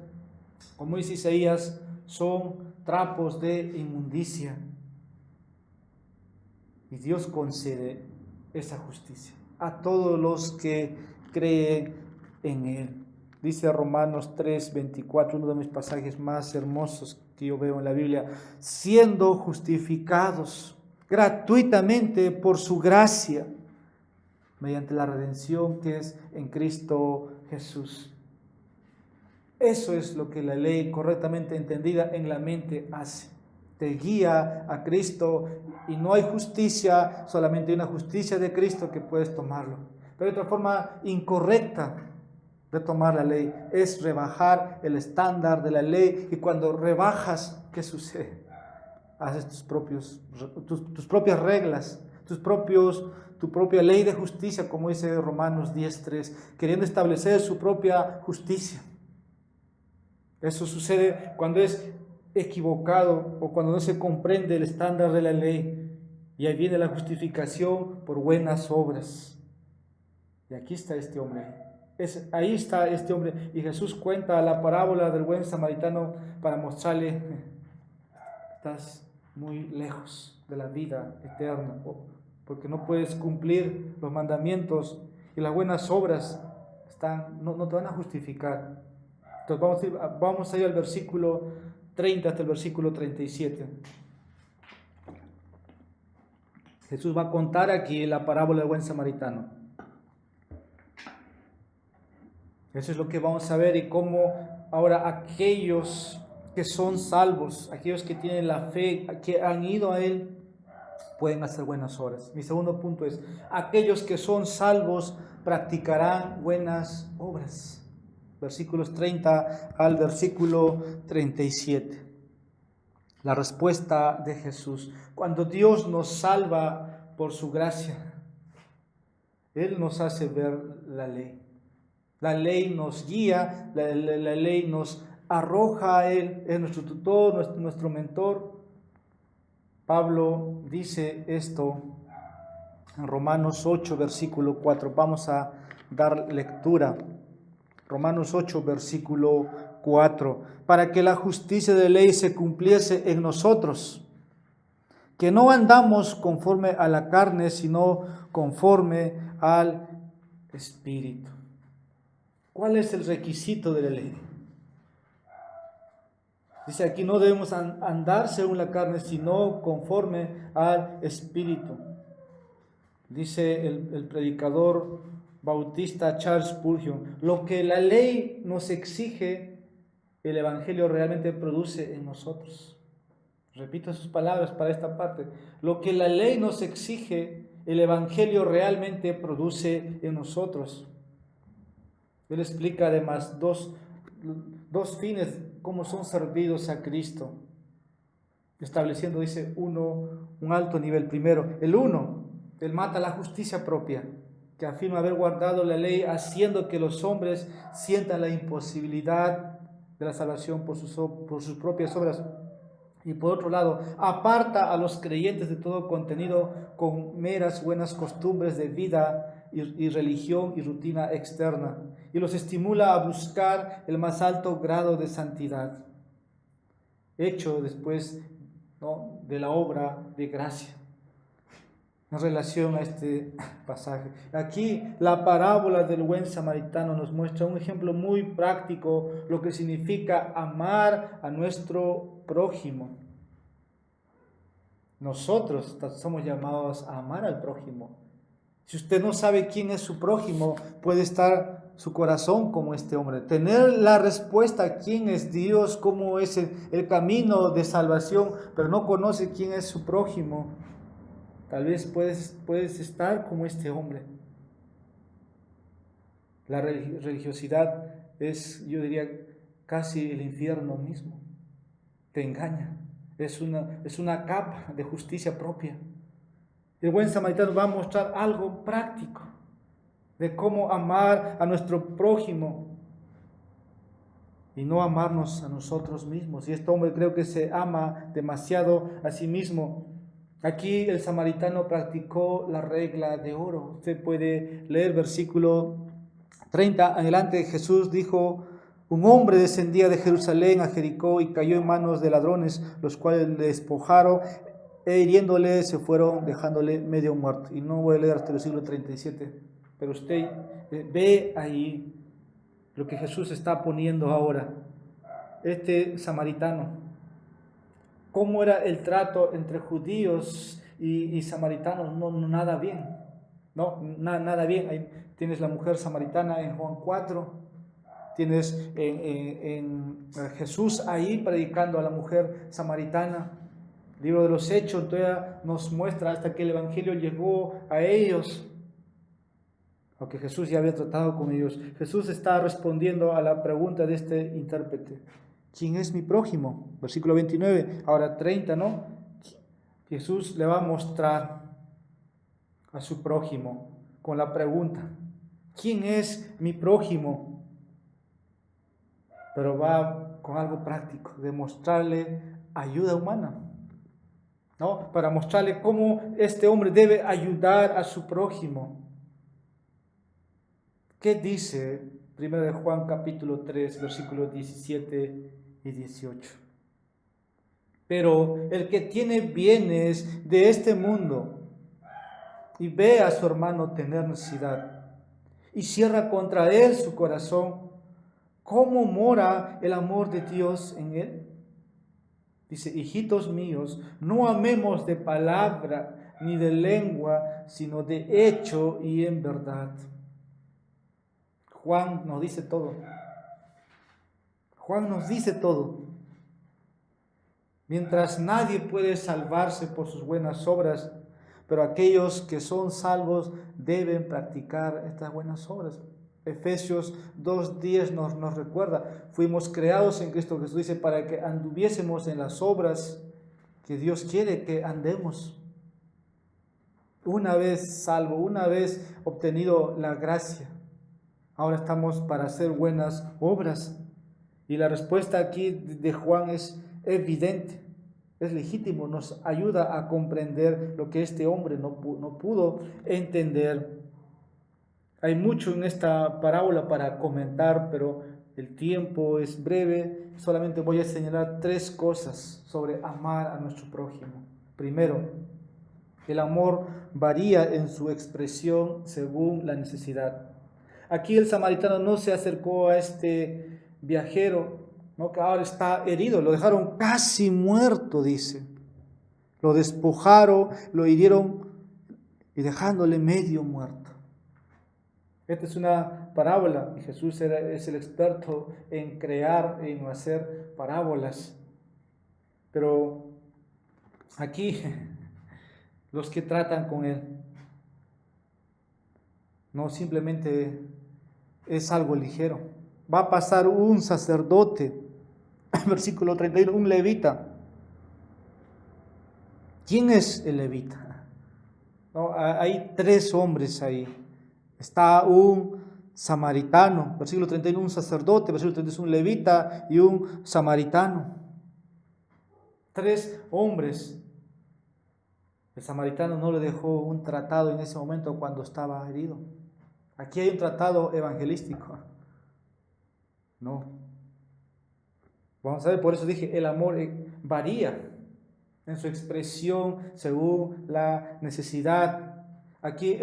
como dice Isaías, son trapos de inmundicia. Y Dios concede esa justicia a todos los que creen en Él. Dice Romanos 3:24, uno de mis pasajes más hermosos que yo veo en la Biblia, siendo justificados gratuitamente por su gracia, mediante la redención que es en Cristo Jesús. Eso es lo que la ley correctamente entendida en la mente hace. Te guía a Cristo y no hay justicia, solamente hay una justicia de Cristo que puedes tomarlo. Pero hay otra forma incorrecta de tomar la ley, es rebajar el estándar de la ley, y cuando rebajas, ¿qué sucede? Haces tus propias reglas, tu propia ley de justicia, como dice Romanos 10:3, queriendo establecer su propia justicia. Eso sucede cuando es equivocado o cuando no se comprende el estándar de la ley, y ahí viene la justificación por buenas obras. Y aquí está este hombre. Ahí está este hombre, y Jesús cuenta la parábola del buen samaritano para mostrarle, estás muy lejos de la vida eterna, porque no puedes cumplir los mandamientos y las buenas obras no te van a justificar. Entonces vamos a ir al versículo 30 hasta el versículo 37. Jesús va a contar aquí la parábola del buen samaritano. Eso es lo que vamos a ver, y cómo ahora aquellos que son salvos, aquellos que tienen la fe, que han ido a Él, pueden hacer buenas obras. Mi segundo punto es, aquellos que son salvos practicarán buenas obras. Versículos 30 al versículo 37. La respuesta de Jesús. Cuando Dios nos salva por su gracia, Él nos hace ver la ley. La ley nos guía, la ley nos arroja a Él, es nuestro tutor, nuestro mentor. Pablo dice esto en Romanos 8, versículo 4. Vamos a dar lectura. Romanos 8, versículo 4. Para que la justicia de ley se cumpliese en nosotros, que no andamos conforme a la carne, sino conforme al Espíritu. ¿Cuál es el requisito de la ley? Dice aquí, no debemos andar según la carne, sino conforme al Espíritu. Dice el predicador bautista Charles Spurgeon, lo que la ley nos exige, el Evangelio realmente produce en nosotros. Repito sus palabras para esta parte. Lo que la ley nos exige, el Evangelio realmente produce en nosotros. Él explica además dos fines, cómo son servidos a Cristo, estableciendo, dice, un alto nivel. Primero, Él mata la justicia propia, que afirma haber guardado la ley, haciendo que los hombres sientan la imposibilidad de la salvación por sus propias obras. Y por otro lado, aparta a los creyentes de todo contenido con meras buenas costumbres de vida y religión y rutina externa, y los estimula a buscar el más alto grado de santidad, hecho después, ¿no?, de la obra de gracia. En relación a este pasaje, aquí la parábola del buen samaritano nos muestra un ejemplo muy práctico, lo que significa amar a nuestro prójimo. Nosotros somos llamados a amar al prójimo. Si usted no sabe quién es su prójimo, puede estar su corazón como este hombre, tener la respuesta a quién es Dios, cómo es el camino de salvación, pero no conoce quién es su prójimo. Tal vez puedes estar como este hombre. La religiosidad es, yo diría, casi el infierno mismo. Te engaña. Es una capa de justicia propia. El buen samaritano va a mostrar algo práctico de cómo amar a nuestro prójimo y no amarnos a nosotros mismos. Y este hombre creo que se ama demasiado a sí mismo. Aquí el samaritano practicó la regla de oro. Usted puede leer versículo 30 adelante. Jesús dijo: un hombre descendía de Jerusalén a Jericó y cayó en manos de ladrones, los cuales le despojaron e hiriéndole se fueron, dejándole medio muerto. Y no voy a leer hasta el versículo 37, pero usted ve ahí lo que Jesús está poniendo ahora. Este samaritano, ¿cómo era el trato entre judíos y samaritanos? No, nada bien, nada bien. Ahí tienes la mujer samaritana en Juan 4, tienes en Jesús ahí predicando a la mujer samaritana. El libro de los Hechos todavía nos muestra hasta que el Evangelio llegó a ellos, aunque Jesús ya había tratado con ellos. Jesús está respondiendo a la pregunta de este intérprete: ¿quién es mi prójimo? Versículo 29, ahora 30, ¿no? Jesús le va a mostrar a su prójimo con la pregunta: ¿quién es mi prójimo? Pero va con algo práctico, de mostrarle ayuda humana, ¿no? Para mostrarle cómo este hombre debe ayudar a su prójimo. ¿Qué dice 1 de Juan capítulo 3, versículos 17 y 18? Pero el que tiene bienes de este mundo y ve a su hermano tener necesidad y cierra contra él su corazón, ¿cómo mora el amor de Dios en él? Dice: hijitos míos, no amemos de palabra ni de lengua, sino de hecho y en verdad. Juan nos dice todo. Juan nos dice todo. Mientras nadie puede salvarse por sus buenas obras, pero aquellos que son salvos deben practicar estas buenas obras. Efesios 2:10 nos recuerda: fuimos creados en Cristo Jesús, dice, para que anduviésemos en las obras que Dios quiere que andemos. Una vez salvo, una vez obtenido la gracia, ahora estamos para hacer buenas obras. Y la respuesta aquí de Juan es evidente, es legítimo, nos ayuda a comprender lo que este hombre no pudo entender. Hay mucho en esta parábola para comentar, pero el tiempo es breve. Solamente voy a señalar 3 cosas sobre amar a nuestro prójimo. Primero, el amor varía en su expresión según la necesidad. Aquí el samaritano no se acercó a este viajero, ¿no?, que ahora está herido, lo dejaron casi muerto, dice. Lo despojaron, lo hirieron y dejándole medio muerto. Esta es una parábola y Jesús es el experto en crear, en hacer parábolas. Pero aquí los que tratan con él no simplemente es algo ligero. Va a pasar un sacerdote, versículo 31, un levita. ¿Quién es el levita? No, hay 3 hombres ahí. Está un samaritano, versículo 31, un sacerdote, versículo 31, un levita y un samaritano. 3 hombres. El samaritano no le dejó un tratado en ese momento cuando estaba herido. Aquí hay un tratado evangelístico. No. Vamos a ver, por eso dije, el amor varía en su expresión según la necesidad. Aquí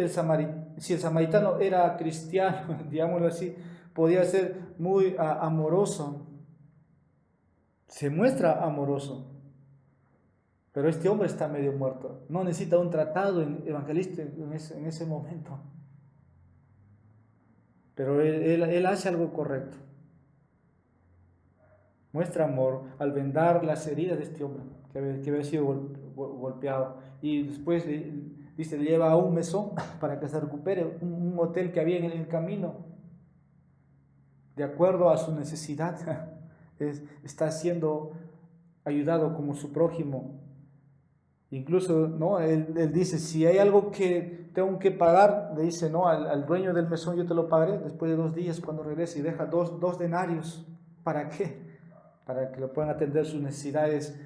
si el samaritano era cristiano, digámoslo así, podía ser muy amoroso. Se muestra amoroso. Pero este hombre está medio muerto. No necesita un tratado evangelístico en ese momento. pero él hace algo correcto. Muestra amor al vendar las heridas de este hombre que había sido golpeado. Y después dice, le lleva a un mesón para que se recupere, un hotel que había en el camino, de acuerdo a su necesidad. Está siendo ayudado como su prójimo. Incluso, ¿no? Él dice, si hay algo que tengo que pagar, le dice, no, al dueño del mesón yo te lo pagaré después de 2 días cuando regrese, y deja dos denarios. ¿Para qué? Para que lo puedan atender sus necesidades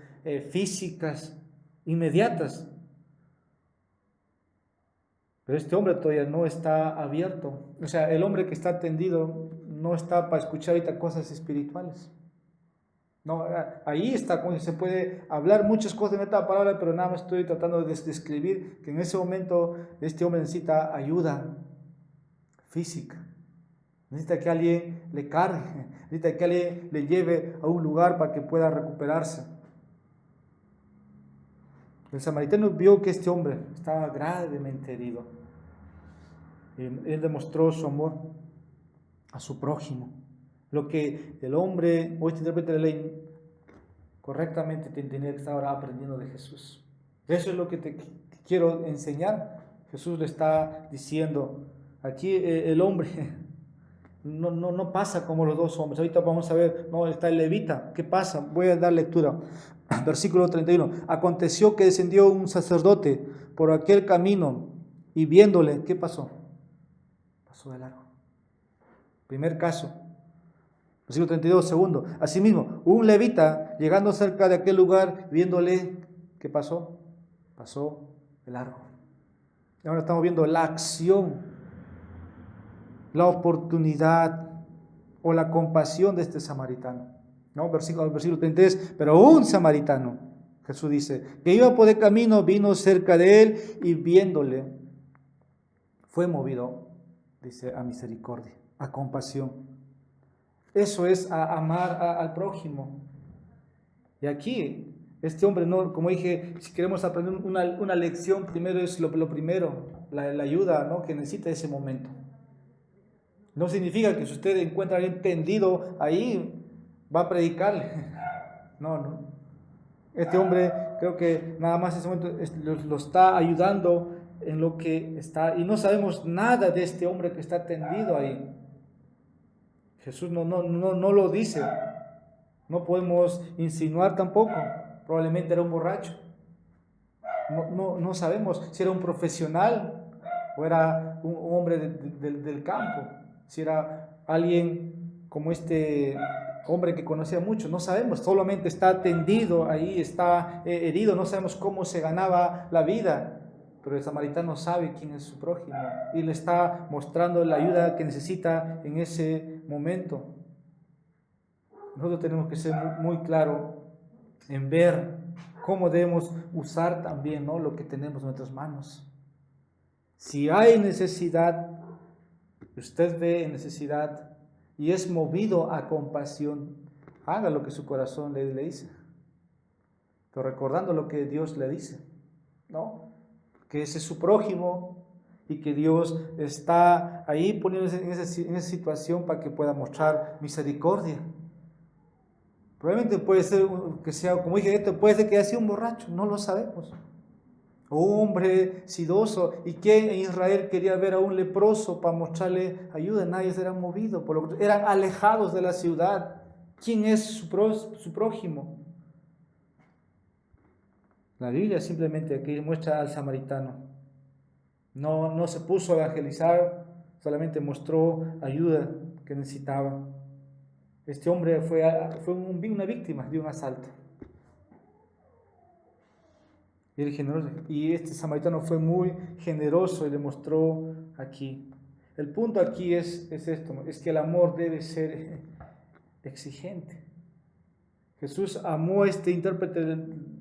físicas inmediatas. Pero este hombre todavía no está abierto. O sea, el hombre que está atendido no está para escuchar ahorita cosas espirituales. No, ahí está, se puede hablar muchas cosas en esta palabra, pero nada más estoy tratando de describir que en ese momento este hombre necesita ayuda física. Necesita que alguien le cargue, necesita que alguien le lleve a un lugar para que pueda recuperarse. El samaritano vio que este hombre estaba gravemente herido. Él demostró su amor a su prójimo. Lo que el hombre, hoy intérprete de la ley, correctamente tenía que estar ahora aprendiendo de Jesús. Eso es lo que te quiero enseñar. Jesús le está diciendo, aquí el hombre no pasa como los dos hombres. Ahorita vamos a ver, no, está el levita. ¿Qué pasa? Voy a dar lectura. Versículo 31. Aconteció que descendió un sacerdote por aquel camino y viéndole, ¿qué pasó? Pasó de largo. Primer caso. Versículo 32, segundo. Asimismo, un levita llegando cerca de aquel lugar, viéndole, ¿qué pasó? Pasó de largo. Ahora estamos viendo la acción, la oportunidad o la compasión de este samaritano. ¿No? Versículo 33, pero un samaritano, Jesús dice, que iba por el camino, vino cerca de él y viéndole, fue movido, dice, a misericordia, a compasión. Eso es a amar al prójimo. Y aquí, este hombre, no, como dije, si queremos aprender una lección, primero es lo primero, la ayuda, ¿no?, que necesita ese momento. No significa que si usted encuentra a alguien tendido ahí, va a predicarle. No. Este hombre, creo que nada más en ese momento lo está ayudando en lo que está, y no sabemos nada de este hombre que está tendido ahí. Jesús no lo dice. No podemos insinuar tampoco. Probablemente era un borracho. No sabemos si era un profesional o era un hombre del campo. Si era alguien como este hombre que conocía mucho. No sabemos. Solamente está tendido ahí, está herido. No sabemos cómo se ganaba la vida. Pero el samaritano sabe quién es su prójimo y le está mostrando la ayuda que necesita en ese momento. Nosotros tenemos que ser muy claros en ver cómo debemos usar también, ¿no?, lo que tenemos en nuestras manos. Si hay necesidad, usted ve necesidad y es movido a compasión, haga lo que su corazón le dice. Pero recordando lo que Dios le dice, ¿no?, que ese es su prójimo y que Dios está ahí poniéndose en esa situación para que pueda mostrar misericordia. Probablemente puede ser que sea, como dije, puede ser que haya sido un borracho, no lo sabemos. O un hombre sidoso. ¿Y quién en Israel quería ver a un leproso para mostrarle ayuda? Nadie se era movido, eran alejados de la ciudad. ¿Quién es su prójimo? La Biblia simplemente aquí muestra al samaritano. No se puso a evangelizar, solamente mostró ayuda que necesitaba. Este hombre fue una víctima de un asalto. Y este samaritano fue muy generoso y le mostró aquí. El punto aquí es esto, es que el amor debe ser exigente. Jesús amó a este intérprete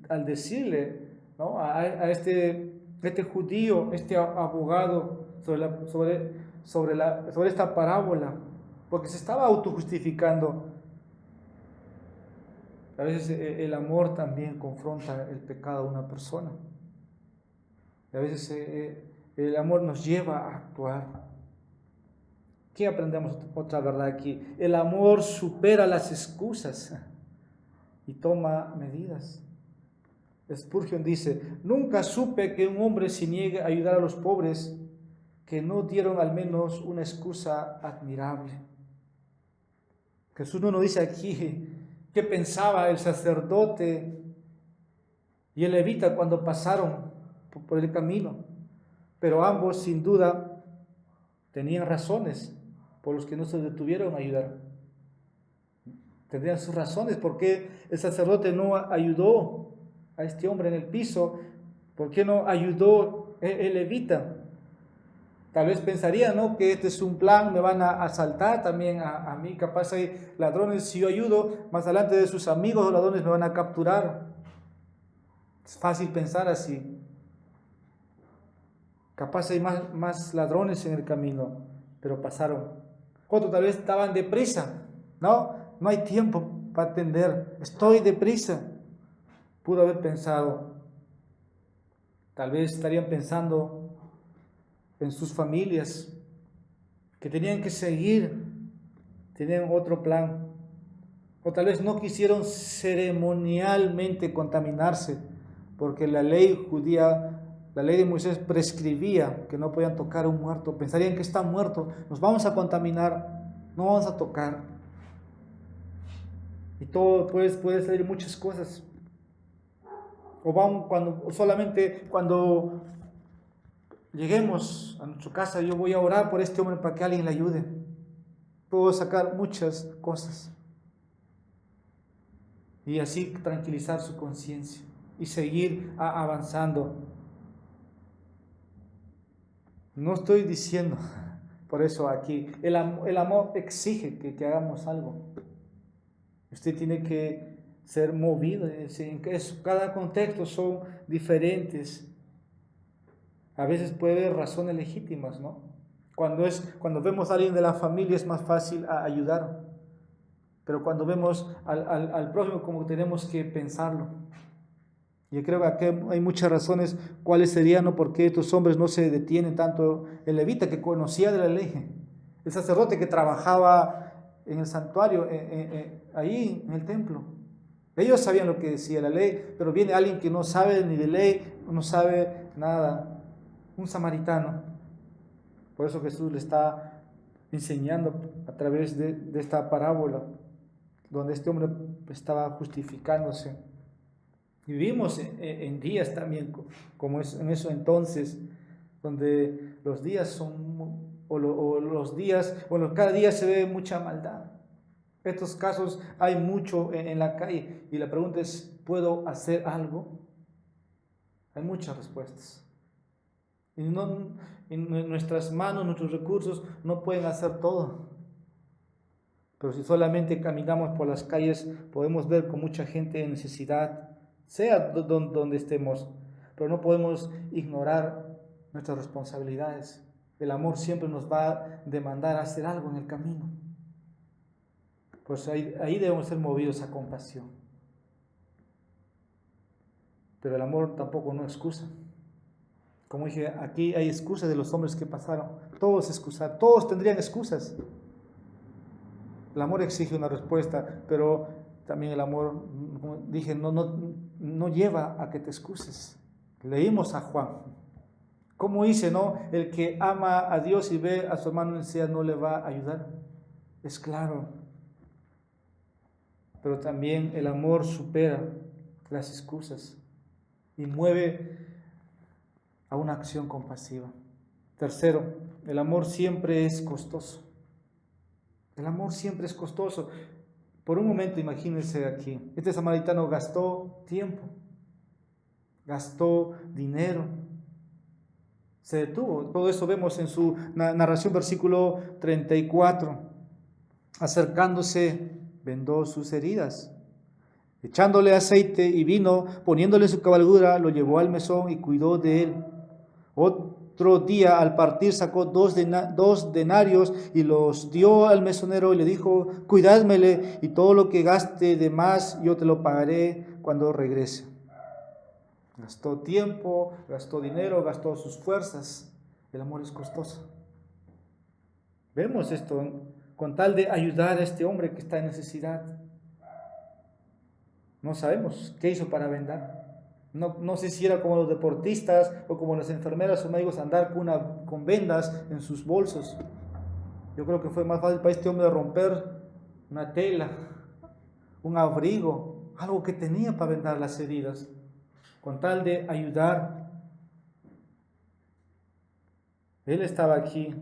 al decirle, ¿no?, a este judío, este abogado sobre esta parábola, porque se estaba autojustificando. A veces el amor también confronta el pecado de una persona. A veces el amor nos lleva a actuar. ¿Qué aprendemos? Otra verdad aquí. El amor supera las excusas y toma medidas. Spurgeon dice: nunca supe que un hombre se niegue a ayudar a los pobres que no dieron al menos una excusa admirable. Jesús no nos dice aquí qué pensaba el sacerdote y el levita cuando pasaron por el camino, pero ambos sin duda tenían razones por los que no se detuvieron a ayudar. Tendrían sus razones por qué el sacerdote no ayudó a este hombre en el piso, por qué no ayudó el levita. Tal vez pensaría, ¿no?, que este es un plan, me van a asaltar también a mí, capaz hay ladrones, si yo ayudo, más adelante de sus amigos los ladrones me van a capturar. Es fácil pensar así. Capaz hay más ladrones en el camino, pero pasaron. Otros tal vez estaban deprisa, ¿no? No hay tiempo para atender, estoy deprisa. Pudo haber pensado. Tal vez estarían pensando en sus familias, que tenían que seguir, tenían otro plan. O tal vez no quisieron ceremonialmente contaminarse, porque la ley judía, la ley de Moisés prescribía que no podían tocar a un muerto. Pensarían que está muerto, nos vamos a contaminar, no vamos a tocar. Y todo puede salir muchas cosas. O vamos solamente cuando lleguemos a nuestra casa, yo voy a orar por este hombre para que alguien le ayude. Puedo sacar muchas cosas. Y así tranquilizar su conciencia y seguir avanzando. No estoy diciendo, por eso aquí, el amor exige que hagamos algo. Usted tiene que ser movido. Cada contexto son diferentes. A veces puede haber razones legítimas, ¿no? Cuando vemos a alguien de la familia es más fácil ayudar. Pero cuando vemos al prójimo, como tenemos que pensarlo. Yo creo que aquí hay muchas razones cuáles serían, ¿no?, por qué estos hombres no se detienen tanto. El levita, que conocía de la ley, el sacerdote que trabajaba en el santuario, ahí en el templo. Ellos sabían lo que decía la ley, pero viene alguien que no sabe ni de ley, no sabe nada, un samaritano. Por eso Jesús le está enseñando a través de esta parábola, donde este hombre estaba justificándose. Y vivimos en días también, como es en eso entonces, donde los días son, cada día se ve mucha maldad. Estos casos hay mucho en la calle, y la pregunta es, ¿puedo hacer algo? Hay muchas respuestas. Y en nuestras manos, nuestros recursos no pueden hacer todo. Pero si solamente caminamos por las calles, podemos ver con mucha gente en necesidad, sea donde estemos, pero no podemos ignorar nuestras responsabilidades. El amor siempre nos va a demandar hacer algo en el camino. Pues ahí debemos ser movidos a compasión. Pero el amor tampoco no excusa. Como dije, aquí hay excusas de los hombres que pasaron. Todos tendrían excusas. El amor exige una respuesta, pero también el amor, como dije, no lleva a que te excuses. Leímos a Juan. ¿Cómo dice, no? El que ama a Dios y ve a su hermano en necesidad no le va a ayudar. Es claro. Pero también el amor supera las excusas y mueve a una acción compasiva. Tercero, el amor siempre es costoso. El amor siempre es costoso. Por un momento imagínense aquí, este samaritano gastó tiempo, gastó dinero, se detuvo. Todo eso vemos en su narración, versículo 34. Acercándose, vendó sus heridas, echándole aceite y vino, poniéndole su cabalgadura, lo llevó al mesón y cuidó de él. Otro día, al partir, sacó dos denarios y los dio al mesonero y le dijo: cuidádmele, y todo lo que gaste de más yo te lo pagaré cuando regrese. Gastó tiempo, gastó dinero, gastó sus fuerzas. El amor es costoso. Vemos esto con tal de ayudar a este hombre que está en necesidad. No sabemos qué hizo para vendar. No sé si era como los deportistas o como las enfermeras o médicos andar con vendas en sus bolsos. Yo creo que fue más fácil para este hombre romper una tela, un abrigo, algo que tenía para vendar las heridas, con tal de ayudar. Él estaba aquí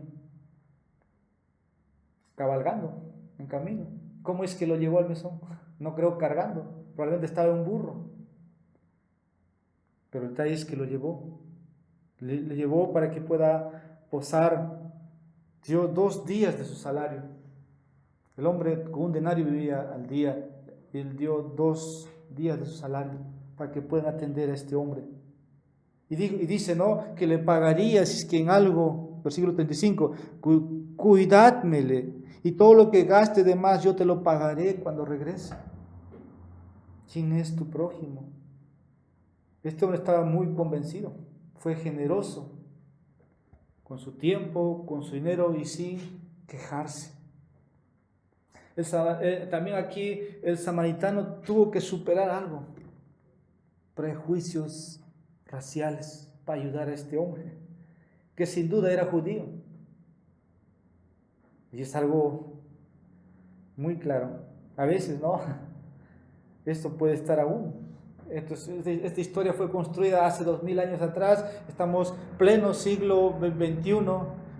cabalgando en camino. ¿Cómo es que lo llevó al mesón? No creo cargando, probablemente estaba en un burro. Pero el detalle es que lo llevó. Le llevó para que pueda posar. Dio 2 días de su salario. El hombre con un denario vivía al día. Él dio 2 días de su salario para que puedan atender a este hombre. Y dice, ¿no?, que le pagaría si es que en algo, versículo 35, cuidádmele, y todo lo que gaste de más yo te lo pagaré cuando regrese. ¿Quién es tu prójimo? Este hombre estaba muy convencido, fue generoso con su tiempo, con su dinero y sin quejarse. También aquí el samaritano tuvo que superar algo, prejuicios raciales, para ayudar a este hombre, que sin duda era judío. Y es algo muy claro. A veces, ¿no? Esto puede estar aún. Esta historia fue construida hace 2000 años atrás. Estamos pleno siglo XXI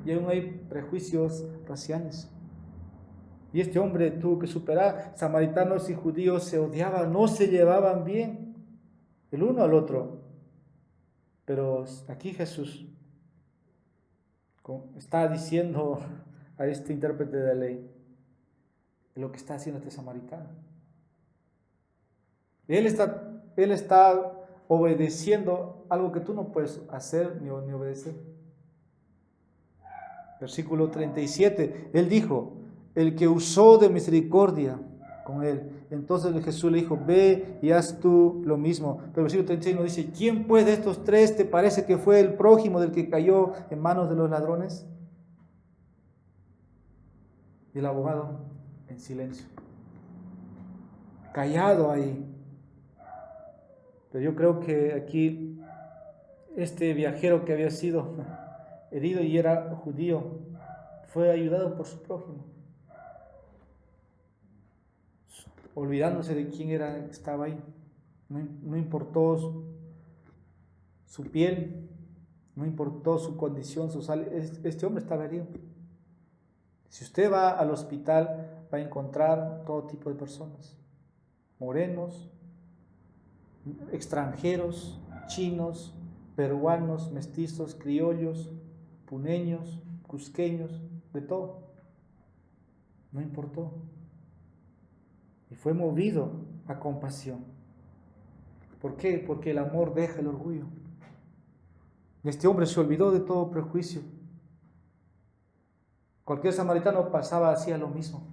y aún hay prejuicios raciales. Y este hombre tuvo que superar. Samaritanos y judíos se odiaban, no se llevaban bien el uno al otro. Pero aquí Jesús está diciendo a este intérprete de la ley lo que está haciendo este samaritano. Él está obedeciendo algo que tú no puedes hacer ni obedecer. Versículo 37, él dijo, el que usó de misericordia con él. Entonces Jesús le dijo, ve y haz tú lo mismo. Pero el versículo 36 nos dice, ¿quién pues de estos 3 te parece que fue el prójimo del que cayó en manos de los ladrones? Y el abogado en silencio, callado ahí. Pero yo creo que aquí este viajero que había sido herido y era judío fue ayudado por su prójimo, olvidándose de quién era que estaba ahí. No importó su piel, no importó su condición, este hombre estaba herido. Si usted va al hospital, va a encontrar todo tipo de personas, morenos, extranjeros, chinos, peruanos, mestizos, criollos, puneños, cusqueños, de todo. No importó. Y fue movido a compasión. ¿Por qué? Porque el amor deja el orgullo. Este hombre se olvidó de todo prejuicio. Cualquier samaritano pasaba, hacía lo mismo.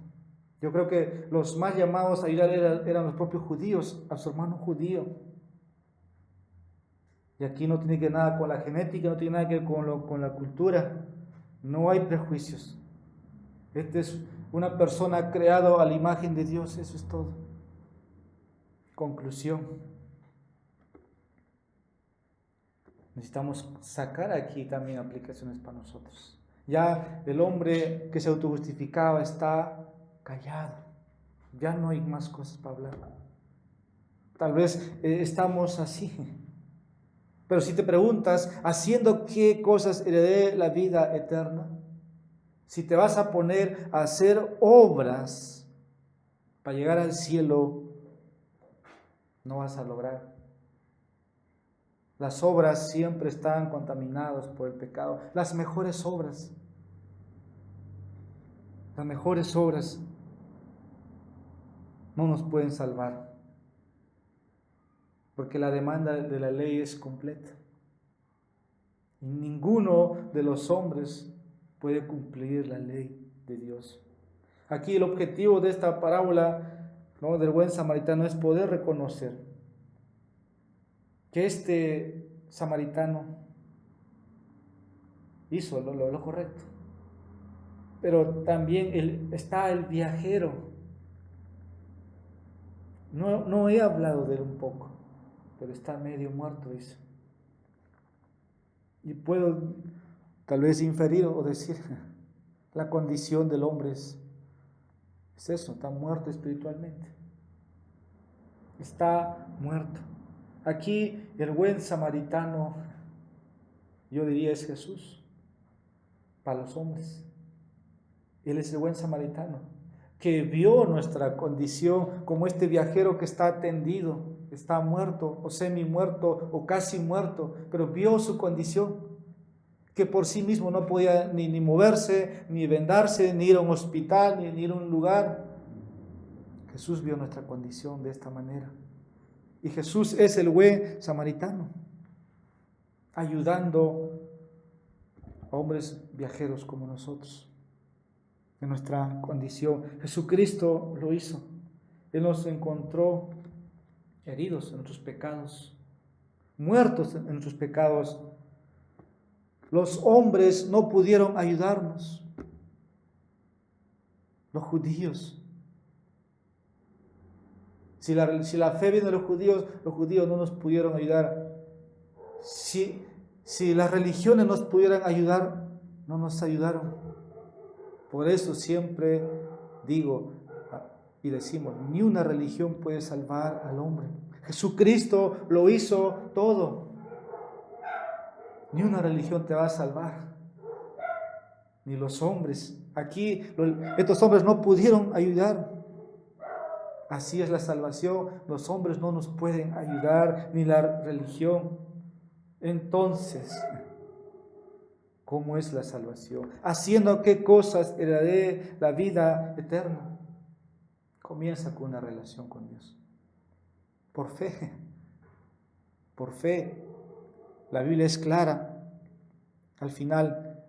Yo creo que los más llamados a ayudar eran los propios judíos, a su hermano judío. Y aquí no tiene que ver nada con la genética, no tiene nada que ver con la cultura. No hay prejuicios. Este es una persona creada a la imagen de Dios, eso es todo. Conclusión. Necesitamos sacar aquí también aplicaciones para nosotros. Ya el hombre que se autojustificaba está callado. Ya no hay más cosas para hablar. Tal vez estamos así. Pero si te preguntas, ¿haciendo qué cosas heredé la vida eterna? Si te vas a poner a hacer obras para llegar al cielo, no vas a lograr. Las obras siempre están contaminadas por el pecado. Las mejores obras no nos pueden salvar, porque la demanda de la ley es completa. Y ninguno de los hombres puede cumplir la ley de Dios. Aquí el objetivo de esta parábola, ¿no?, del buen samaritano es poder reconocer que este samaritano hizo lo correcto. pero también está el viajero. No he hablado de él un poco, pero está medio muerto, dice. Y puedo tal vez inferir o decir, la condición del hombre es eso, está muerto espiritualmente. Está muerto. Aquí el buen samaritano, yo diría, es Jesús para los hombres. Él es el buen samaritano, que vio nuestra condición como este viajero que está tendido, está muerto o semi muerto o casi muerto, pero vio su condición, que por sí mismo no podía ni moverse, ni vendarse, ni ir a un hospital, ni ir a un lugar. Jesús vio nuestra condición de esta manera. Y Jesús es el buen samaritano, ayudando a hombres viajeros como nosotros, en nuestra condición. Jesucristo lo hizo. Él nos encontró heridos en nuestros pecados, muertos en nuestros pecados. Los hombres no pudieron ayudarnos. Los judíos. Si la fe viene de los judíos no nos pudieron ayudar. Si las religiones nos pudieran ayudar, no nos ayudaron. Por eso siempre digo y decimos, ni una religión puede salvar al hombre. Jesucristo lo hizo todo. Ni una religión te va a salvar, ni los hombres. Aquí estos hombres no pudieron ayudar. Así es la salvación. Los hombres no nos pueden ayudar, ni la religión. Entonces, ¿cómo es la salvación? ¿Haciendo qué cosas heredaré la vida eterna? Comienza con una relación con Dios. Por fe. Por fe. La Biblia es clara. Al final,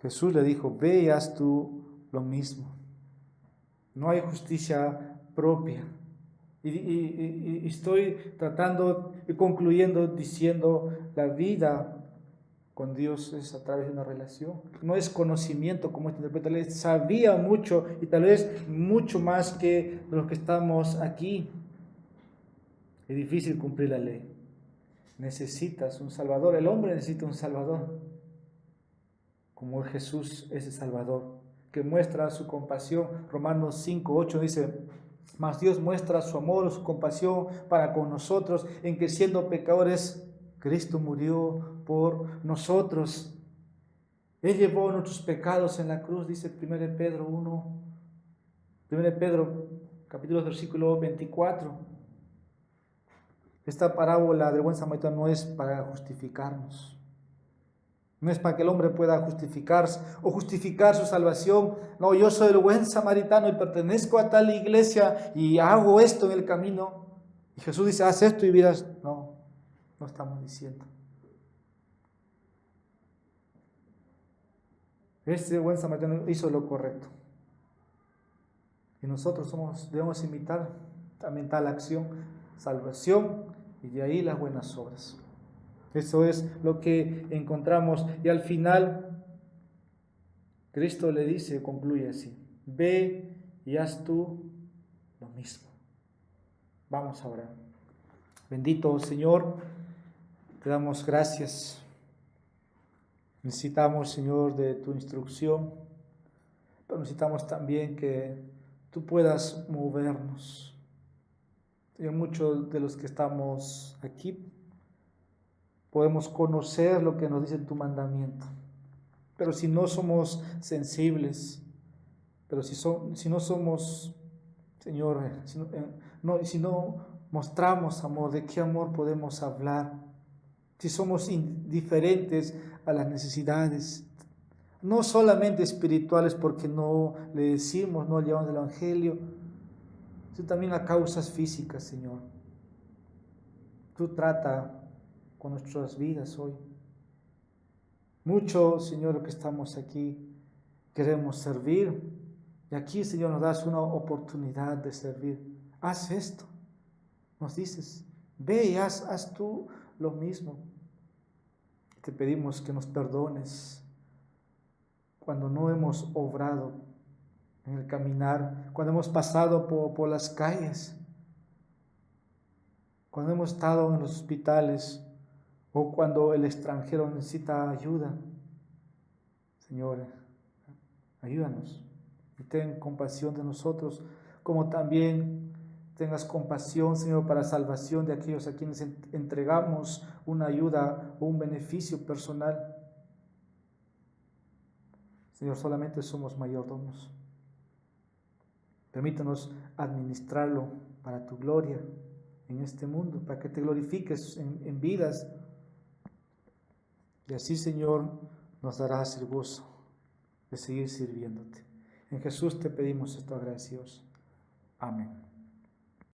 Jesús le dijo, ve y haz tú lo mismo. No hay justicia propia. Y estoy tratando y concluyendo diciendo, la vida con Dios es a través de una relación. No es conocimiento como este interpreta. Él sabía mucho y tal vez mucho más que los que estamos aquí. Es difícil cumplir la ley. Necesitas un Salvador. El hombre necesita un Salvador. Como Jesús es el Salvador, que muestra su compasión. Romanos 5:8 dice, mas Dios muestra su amor, su compasión para con nosotros, en que siendo pecadores, Cristo murió por nosotros. Él llevó nuestros pecados en la cruz, dice 1 Pedro 1, 1 Pedro capítulo versículo 24. Esta parábola del buen samaritano no es para justificarnos. No es para que el hombre pueda justificarse o justificar su salvación. No, yo soy el buen samaritano y pertenezco a tal iglesia y hago esto en el camino. Y Jesús dice, haz esto y verás. No estamos diciendo. Este buen samaritano hizo lo correcto. Y nosotros debemos imitar también tal acción, salvación y de ahí las buenas obras. Eso es lo que encontramos. Y al final, Cristo le dice, concluye así, ve y haz tú lo mismo. Vamos a orar. Bendito Señor, te damos gracias. Necesitamos, Señor, de tu instrucción, pero necesitamos también que tú puedas movernos. Y muchos de los que estamos aquí podemos conocer lo que nos dice tu mandamiento. Pero si no somos sensibles, pero si no somos, Señor, si no mostramos amor, ¿de qué amor podemos hablar? Si somos indiferentes a las necesidades, no solamente espirituales porque no le decimos, no llevamos el Evangelio, sino también a causas físicas, Señor. Tú trata con nuestras vidas hoy. Mucho, Señor, que estamos aquí, queremos servir. Y aquí, Señor, nos das una oportunidad de servir. Haz esto. Nos dices, ve y haz tú lo mismo. Te pedimos que nos perdones cuando no hemos obrado en el caminar, cuando hemos pasado por las calles, cuando hemos estado en los hospitales o cuando el extranjero necesita ayuda. Señor, ayúdanos y ten compasión de nosotros, como también tengas compasión, Señor, para salvación de aquellos a quienes entregamos una ayuda o un beneficio personal. Señor, solamente somos mayordomos. Permítanos administrarlo para tu gloria en este mundo, para que te glorifiques en vidas. Y así, Señor, nos darás el gozo de seguir sirviéndote. En Jesús te pedimos esto agradecidos. Amén.